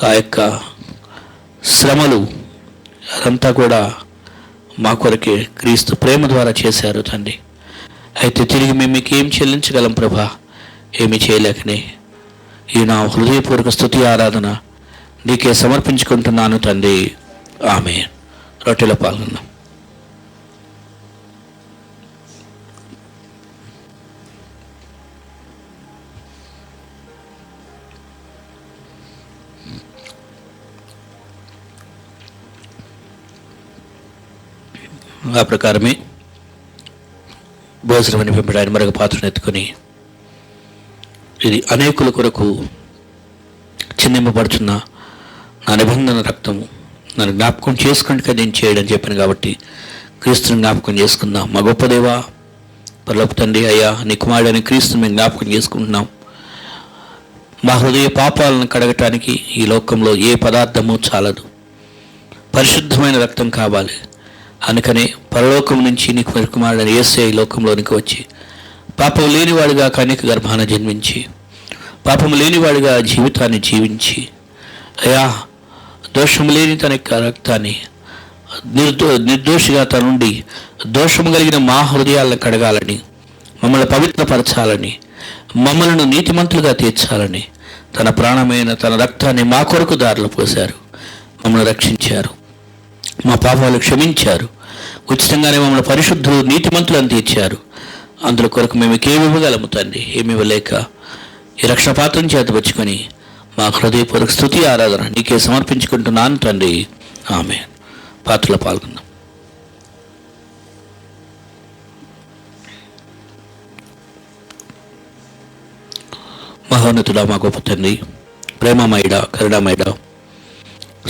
ఆ యొక్క శ్రమలు అదంతా కూడా మా కొరకే క్రీస్తు ప్రేమ ద్వారా చేశారు తండ్రి. అయితే తిరిగి మేము మీకు ఏం చెల్లించగలం ప్రభా? ఏమీ చేయలేకనే ఈ నా హృదయపూర్వక స్తుతి ఆరాధన నీకే సమర్పించుకుంటున్నాను తండ్రి, ఆమేన్. రొట్టెలో పాల్గొన్నాం. ఆ ప్రకారమే భోజనం అనిపింపడానికి ఆయన మరొక పాత్రను ఎత్తుకొని, ఇది అనేకుల కొరకు చిందింపబడుతున్న నా నిబంధన రక్తము, నన్ను జ్ఞాపకం చేసుకుంటే నేను చేయడం చెప్పాను. కాబట్టి క్రీస్తుని జ్ఞాపకం చేసుకుందాం. మా గొప్ప దేవా, పరలోక తండ్రి, అయ్యా నీ కుమారుడైన క్రీస్తుని మేము జ్ఞాపకం చేసుకుంటున్నాం. మా హృదయ పాపాలను కడగటానికి ఈ లోకంలో ఏ పదార్థము చాలదు, పరిశుద్ధమైన రక్తం కావాలి. అందుకనే పరలోకం నుంచి నీకు కుమారుడైన యేసయ్య ఈ లోకంలోనికి వచ్చి పాపం లేనివాడిగా కన్యక గర్భాన జన్మించి పాపము లేనివాడిగా జీవితాన్ని జీవించి అయా దోషం లేని తన యొక్క రక్తాన్ని నిర్దోషిగా తనుండి దోషము కలిగిన మా హృదయాలను కడగాలని, మమ్మల్ని పవిత్రపరచాలని, మమ్మల్ని నీతిమంతులుగా తీర్చాలని తన ప్రాణమైన తన రక్తాన్ని మా కొరకు దారిలో పోశారు. మమ్మల్ని రక్షించారు, మా పాపాలు క్షమించారు, ఉచితంగానే మమ్మల్ని పరిశుద్ధులు నీతిమంతులను తీర్చారు. అందులో కొరకు మేము ఏమి ఇవ్వగలము తండ్రి? ఏమి ఇవ్వలేక ఈ రక్షణ పాత్రం చేతపరుచుకొని మా హృదయపూర్వక స్తుతి ఆరాధన నీకే సమర్పించుకుంటున్నాను తండ్రి. ఆమేన్. పాత్రలో పాల్గొందాం. మహోన్నతుడా, మా గొప్ప తండ్రి, ప్రేమమయుడా, కరుణామయుడా,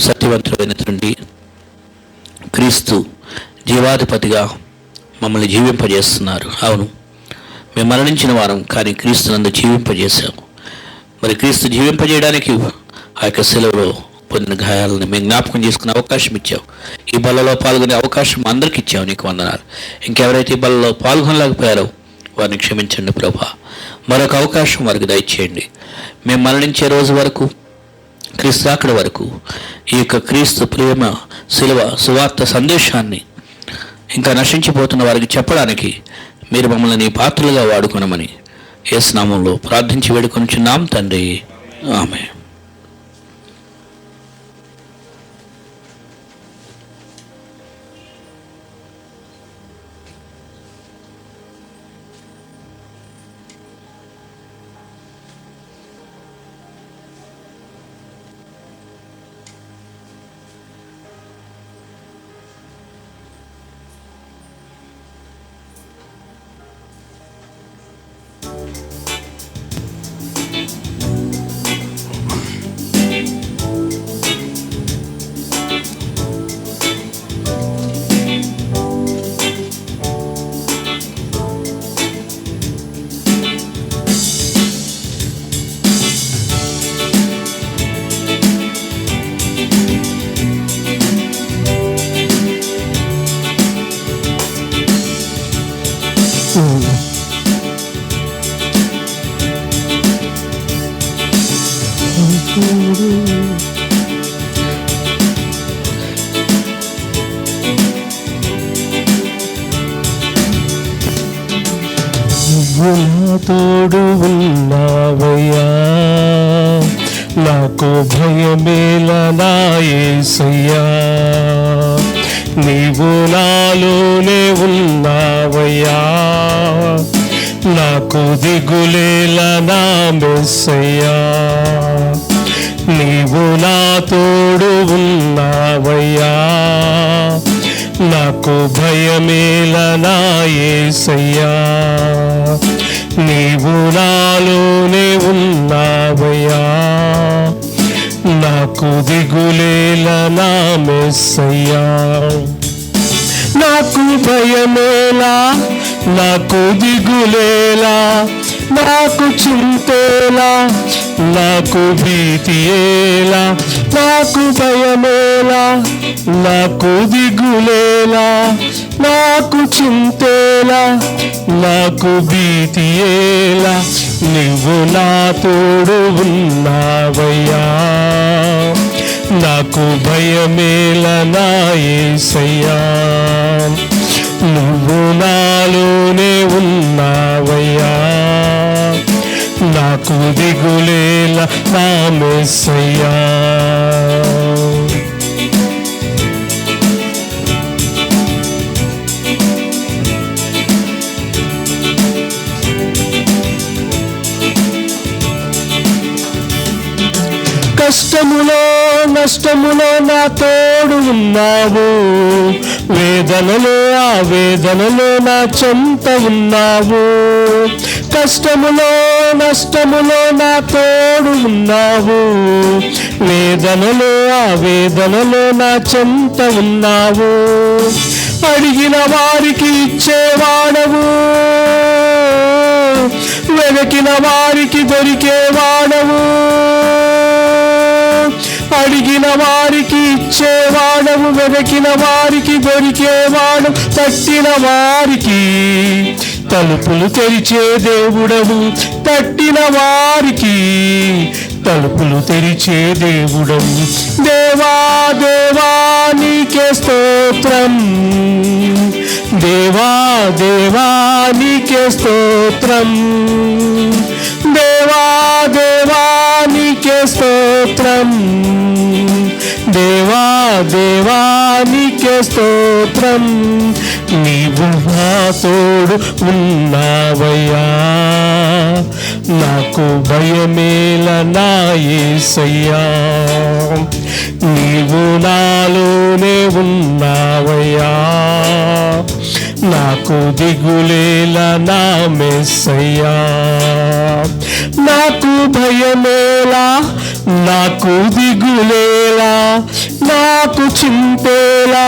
సత్యవంతుడైన తండ్రి, క్రీస్తు జీవాధిపతిగా మమ్మల్ని జీవింపజేస్తున్నారు. అవును, మేము మరణించిన వారం, కానీ క్రీస్తునందు జీవింపజేశాము. మరి క్రీస్తు జీవింపజేయడానికి ఆ యొక్క సెలవులో పొందిన గాయాలను మేము జ్ఞాపకం చేసుకునే అవకాశం ఇచ్చావు. ఈ బలలో పాల్గొనే అవకాశం అందరికి ఇచ్చావు, నీకు వందనాలు. ఇంకెవరైతే ఈ బలలో పాల్గొనలేకపోయారో వారిని క్షమించండి ప్రభా. మరొక అవకాశం వారికి దయచేయండి. మేము మరణించే రోజు వరకు, క్రీస్తు అక్కడ వరకు ఈ యొక్క క్రీస్తు ప్రేమ శిలువ సువార్త సందేశాన్ని ఇంకా నశించిపోతున్న వారికి చెప్పడానికి మీరు మమ్మల్ని నీ పాత్రలుగా వాడుకొనమని యేసు నామములో ప్రార్థించి వేడుకొనుచున్నాం తండ్రి. ఆమేన్. తోడు ఉన్నావయ్యా, నాకు భయమేలా నా యేసయ్యా. నీవు నాలోనే ఉన్నావయ్యా, నాకు దిగులేలా నా మెస్సయ్యా. నీవు నా తోడు ఉన్నావయ్యా, నాకు భయమేలా నా యేసయ్యా. నీవు నాలోనే ఉన్నావయ్యా, నాకు దిగులేలా నా మెస్సయ్యా. నాకు భయమేలా, నాకు దిగులేలా, నాకు చింతేలా, నాకు భీతియేలా. నాకు భయమేలా, నాకు దిగులేలా, నాకు చింతేలా, నాకు భీతియేలా. నువ్వు నా తోడు ఉన్నావయ్యా, నాకు భయమేలా నా యేసయ్యా. నువ్వు నాలోనే ఉన్నావయ్యా, నాకు దిగులేలా నా మెస్సయ్యా. కష్టములో నష్టములో నా తోడు ఉన్నావు, వేదనలో ఆ వేదనలో నా చెంత ఉన్నావు. కష్టములో నష్టములో నా తోడు ఉన్నావు, వేదనలో ఆ వేదనలో నా చెంత ఉన్నావు. అడిగిన వారికి ఇచ్చేవాడవు, వెనకిన వారికి దొరికేవాడవు. అడిగిన వారికి ఇచ్చేవాడవు, వెనకిన వారికి దొరికేవాడు. తట్టిన వారికి తలుపులు తెరిచే దేవుడవు, తట్టిన వారికి తలుపులు తెరిచే దేవుడవు. దేవా దేవా నీకే స్తోత్రం, దేవా దేవా నీకే స్తోత్రం, దేవా దేవా నీకే స్తోత్రం, దేవా దేవా నీకే స్తోత్రం. నీవు నా తోడు ఉన్నావయ్యా, నాకు భయమేల నా యేసయ్యా. నీవు నాలోనే ఉన్నావయ్యా, నాకు దిగులేల నా మెస్సయ్యా. నాకు భయమేలా, నాకు దిగులేలా, నాకు చింతేలా,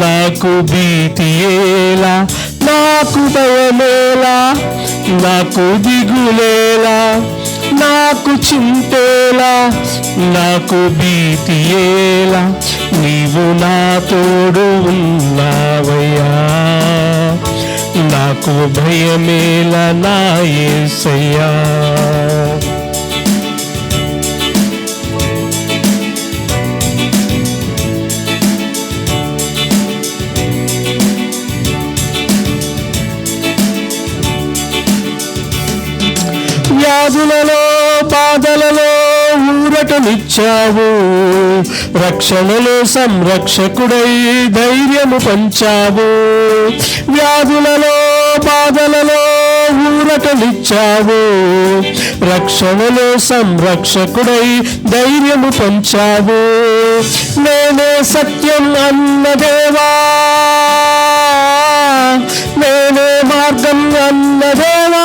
నాకు భీతియేలా. నాకు భయమేలా, నాకు దిగులేలా, నాకు చింతేలా, నాకు భీతియేలా. నీవు నా తోడు ఉన్నావయ్యా, నాకు భయమేలా నా యేసయ్యా. వ్యాధులలో బాధలలో ఊరటనిచ్చావు, రక్షణలో సంరక్షకుడై ధైర్యము పంచావు. వ్యాధులలో బాధలలో ఊరటనిచ్చావు, రక్షణలో సంరక్షకుడై ధైర్యము పంచావు. నేనే సత్యం అన్న దేవా, నేనే మార్గం అన్న దేవా,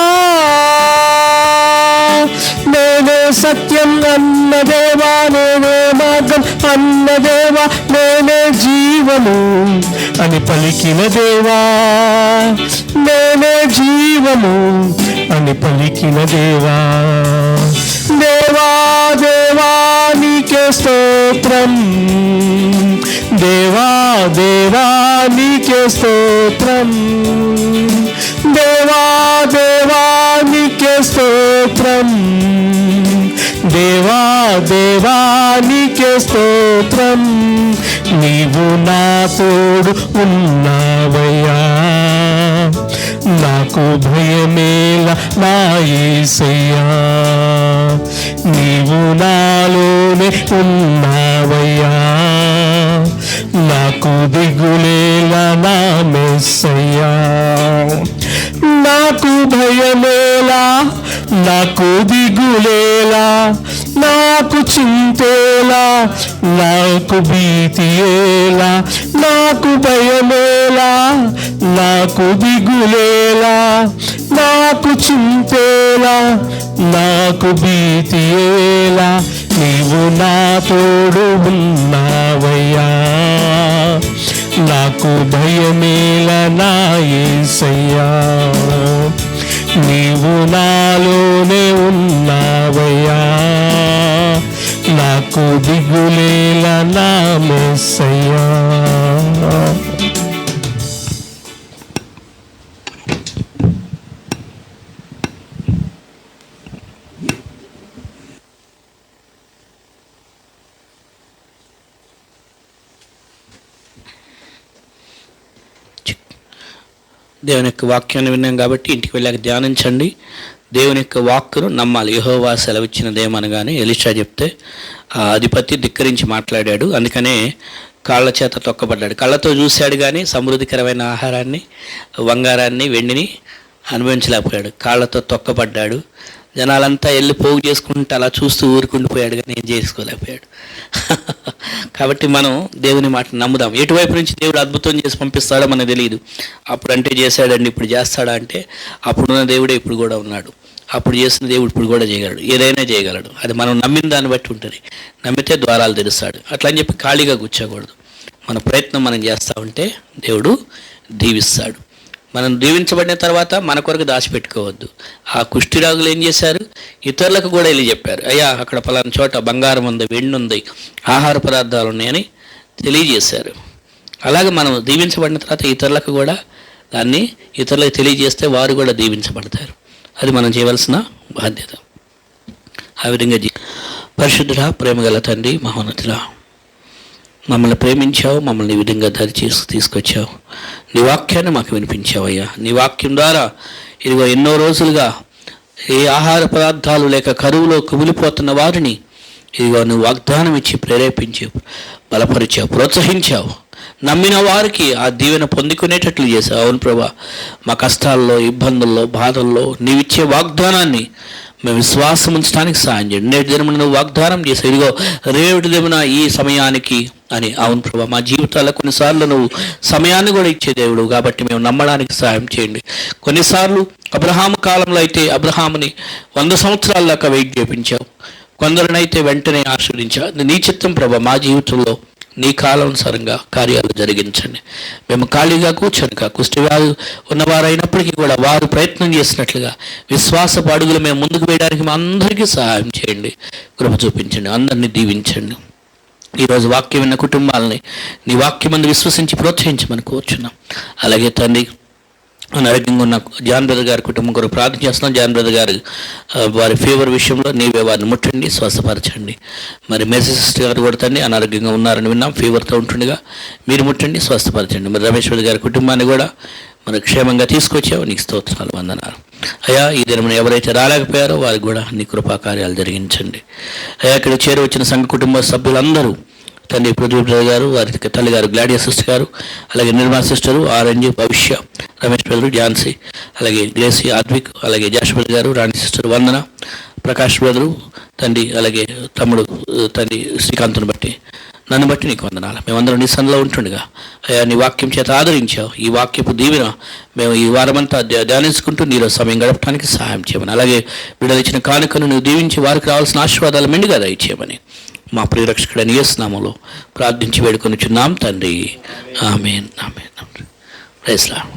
నేనే సత్యం అన్న దేవా, నేనే మార్గం అన్న దేవా, నేనే జీవము అని పలికిన దేవా, నేనే జీవము అని పలికిన దేవా. దేవా దేవా నీకే స్తోత్రం, దేవా దేవా నీకే స్తోత్రం, దేవా దేవా నీకే స్తోత్రం, దేవా దేవా నీకే స్తోత్రం. నీవు నా తోడు ఉన్నావయ్యా, నాకు భయమేల నా యేసయ్యా. నీవు నాలోనే ఉన్నావయ్యా, నాకు దిగులేల నా మెస్సయ్యా. నాకు భయమేలా, నాకు దిగులేలా, నాకు చింతేలా, నాకు భీతియేలా. నాకు భయమేలా, నాకు దిగులేలా, నాకు చింతేలా, నాకు భీతియేలా. నీవు నా తోడు ఉన్నావయ్యా, నాకు భయమేల నా యేసయ్యా. నీవు నాలోనే ఉన్నావయ్యా, నాకు దిగులేల నా మెస్సయ్యా. దేవుని యొక్క వాక్యాన్ని విన్నాం కాబట్టి ఇంటికి వెళ్ళాక ధ్యానించండి. దేవుని యొక్క వాక్కును నమ్మాలి. యెహోవా సెలవిచ్చినదేమనగానే ఎలీషా చెప్తే ఆ అధిపతి ధిక్కరించి మాట్లాడాడు. అందుకనే కాళ్ళ చేత తొక్కబడ్డాడు. కళ్ళతో చూశాడు కానీ సమృద్ధికరమైన ఆహారాన్ని, బంగారాన్ని, వెండిని అనుభవించలేకపోయాడు. కాళ్ళతో తొక్కబడ్డాడు. జనాలంతా వెళ్ళి పోగు చేసుకుంటే అలా చూస్తూ ఊరుకుండిపోయాడు కానీ ఏం చేసుకోలేకపోయాడు. కాబట్టి మనం దేవుని మాట నమ్ముదాం. ఎటువైపు నుంచి దేవుడు అద్భుతం చేసి పంపిస్తాడో మనకు తెలియదు. అప్పుడు అంటే చేశాడండి, ఇప్పుడు చేస్తాడా అంటే అప్పుడున్న దేవుడే ఇప్పుడు కూడా ఉన్నాడు. అప్పుడు చేసిన దేవుడు ఇప్పుడు కూడా చేయగలడు, ఏదైనా చేయగలడు. అది మనం నమ్మిన దాన్ని బట్టి ఉంటుంది. నమ్మితే ద్వారాలు తెరుస్తాడు. అట్లా అని చెప్పి ఖాళీగా కూర్చోకూడదు. మన ప్రయత్నం మనం చేస్తూ ఉంటే దేవుడు దీవిస్తాడు. మనం దీవించబడిన తర్వాత మన కొరకు దాచిపెట్టుకోవద్దు. ఆ కుష్ఠిరాగులు ఏం చేశారు? ఇతరులకు కూడా వెళ్ళి చెప్పారు, అయ్యా అక్కడ పలానా చోట బంగారం ఉంది, వెండి ఉంది, ఆహార పదార్థాలు ఉన్నాయని తెలియజేశారు. అలాగే మనం దీవించబడిన తర్వాత ఇతరులకు కూడా దాన్ని ఇతరులకు తెలియజేస్తే వారు కూడా దీవించబడతారు. అది మనం చేయవలసిన బాధ్యత. ఆ విధంగా పరిశుద్ధుడా, ప్రేమగల తండ్రి, మహోన్నతుడా, మమ్మల్ని ప్రేమించావు, మమ్మల్ని ఈ విధంగా తీసుకొచ్చావు. నీ వాక్యాన్ని మాకు వినిపించావయ్యా. నీ వాక్యం ద్వారా ఇదిగో ఎన్నో రోజులుగా ఏ ఆహార పదార్థాలు లేక కరువులో కుమిలిపోతున్న వారిని ఇదిగో నువ్వు వాగ్దానం ఇచ్చి ప్రేరేపించి బలపరిచావు, ప్రోత్సహించావు. నమ్మిన వారికి ఆ దీవెన పొందుకునేటట్లు చేశావు. అవును ప్రభా, మా కష్టాల్లో, ఇబ్బందుల్లో, బాధల్లో నీవిచ్చే వాగ్దానాన్ని మేము విశ్వాసం ఉంచడానికి సాయం చేయండి. నేటి దినమున నువ్వు వాగ్దానం చేసావు, ఇదిగో రేపటి దినమున ఈ సమయానికి అని. అవును ప్రభా, మా జీవితాల్లో కొన్నిసార్లు నువ్వు సమయాన్ని కూడా ఇచ్చే దేవుడు కాబట్టి మేము నమ్మడానికి సాయం చేయండి. కొన్నిసార్లు అబ్రహాము కాలంలో అయితే అబ్రహాముని 100 సంవత్సరాల దాకా వెయిట్ చేయించావు, కొందరినైతే వెంటనే ఆశీర్వదించావు. నీ చిత్తం ప్రభా, మా జీవితంలో నీ కాలానుసారంగా కార్యాలు జరిగించండి. మేము ఖాళీగా కూర్చొనిక కుష్ఠవ్యాధి ఉన్నవారైనప్పటికీ కూడా వారు ప్రయత్నం చేసినట్లుగా విశ్వాసపు అడుగులు మేము ముందుకు వేయడానికి మా అందరికీ సహాయం చేయండి, కృప చూపించండి, అందరినీ దీవించండి. ఈరోజు వాక్యం విన్న కుటుంబాలని నీ వాక్యమందు విశ్వసించి ప్రోత్సహించమని కోరుచున్నాం. అలాగే తండ్రి, అనారోగ్యంగా ఉన్న జాన్ బ్రదర్ గారి కుటుంబం కొరకు ప్రార్థన చేస్తున్నాం. జాన్ బ్రదర్ గారు వారి ఫీవర్ విషయంలో నీవే వారిని ముట్టండి, స్వస్థపరచండి. మరి మెసేజ్ సిస్టర్ గారు కూడా తండ్రి అనారోగ్యంగా ఉన్నారని విన్నాం, ఫీవర్తో ఉంటుండగా మీరు ముట్టండి, స్వస్థపరచండి. మరి రమేష్ బ్రదర్ గారి కుటుంబాన్ని కూడా మరి క్షేమంగా తీసుకొచ్చావు, నీకు స్తోత్రాలు, వందనాలు అయ్యా. ఈ దినమున ఎవరైతే రాలేకపోయారో వారికి కూడా నీ కృపాకార్యాలు జరిగించండి అయ్యా. ఇక్కడ చేరవచ్చిన సంఘ కుటుంబ సభ్యులందరూ తండ్రి, ప్రదీప్ గారు, వారి తల్లిగారు గ్లాడియా సిస్టర్ గారు, అలాగే నిర్మలా సిస్టరు, ఆరెంజ్, భవిష్య, రమేష్ బ్రదరు, ఝాన్సీ, అలాగే గ్రేసీ, ఆద్విక్, అలాగే జాషువల్ గారు, రాణి సిస్టర్, వందన, ప్రకాష్ బ్రదరు తండ్రి, అలాగే తమ్ముడు తండ్రి శ్రీకాంత్ను బట్టి నన్ను బట్టి నీకు వందనాలు. మేమందరం నీ సన్నిలో ఉంటుండగా అయ్యా నీ వాక్యం చేత ఆదరించావు. ఈ వాక్యపు దీవెన మేము ఈ వారమంతా ధ్యానించుకుంటూ నీలో సమయం గడపడానికి సహాయం చేయమని, అలాగే విడుదలిచ్చిన కానుకను నువ్వు దీవించి వారికి రావాల్సిన ఆశీర్వాదాలు మెండుగా దయచేయమని మా ప్రియరక్షకుడైన యేసు నామములో ప్రార్థించి వేడుకొనుచున్నాం తండ్రి. Amen, amen. Praise lord.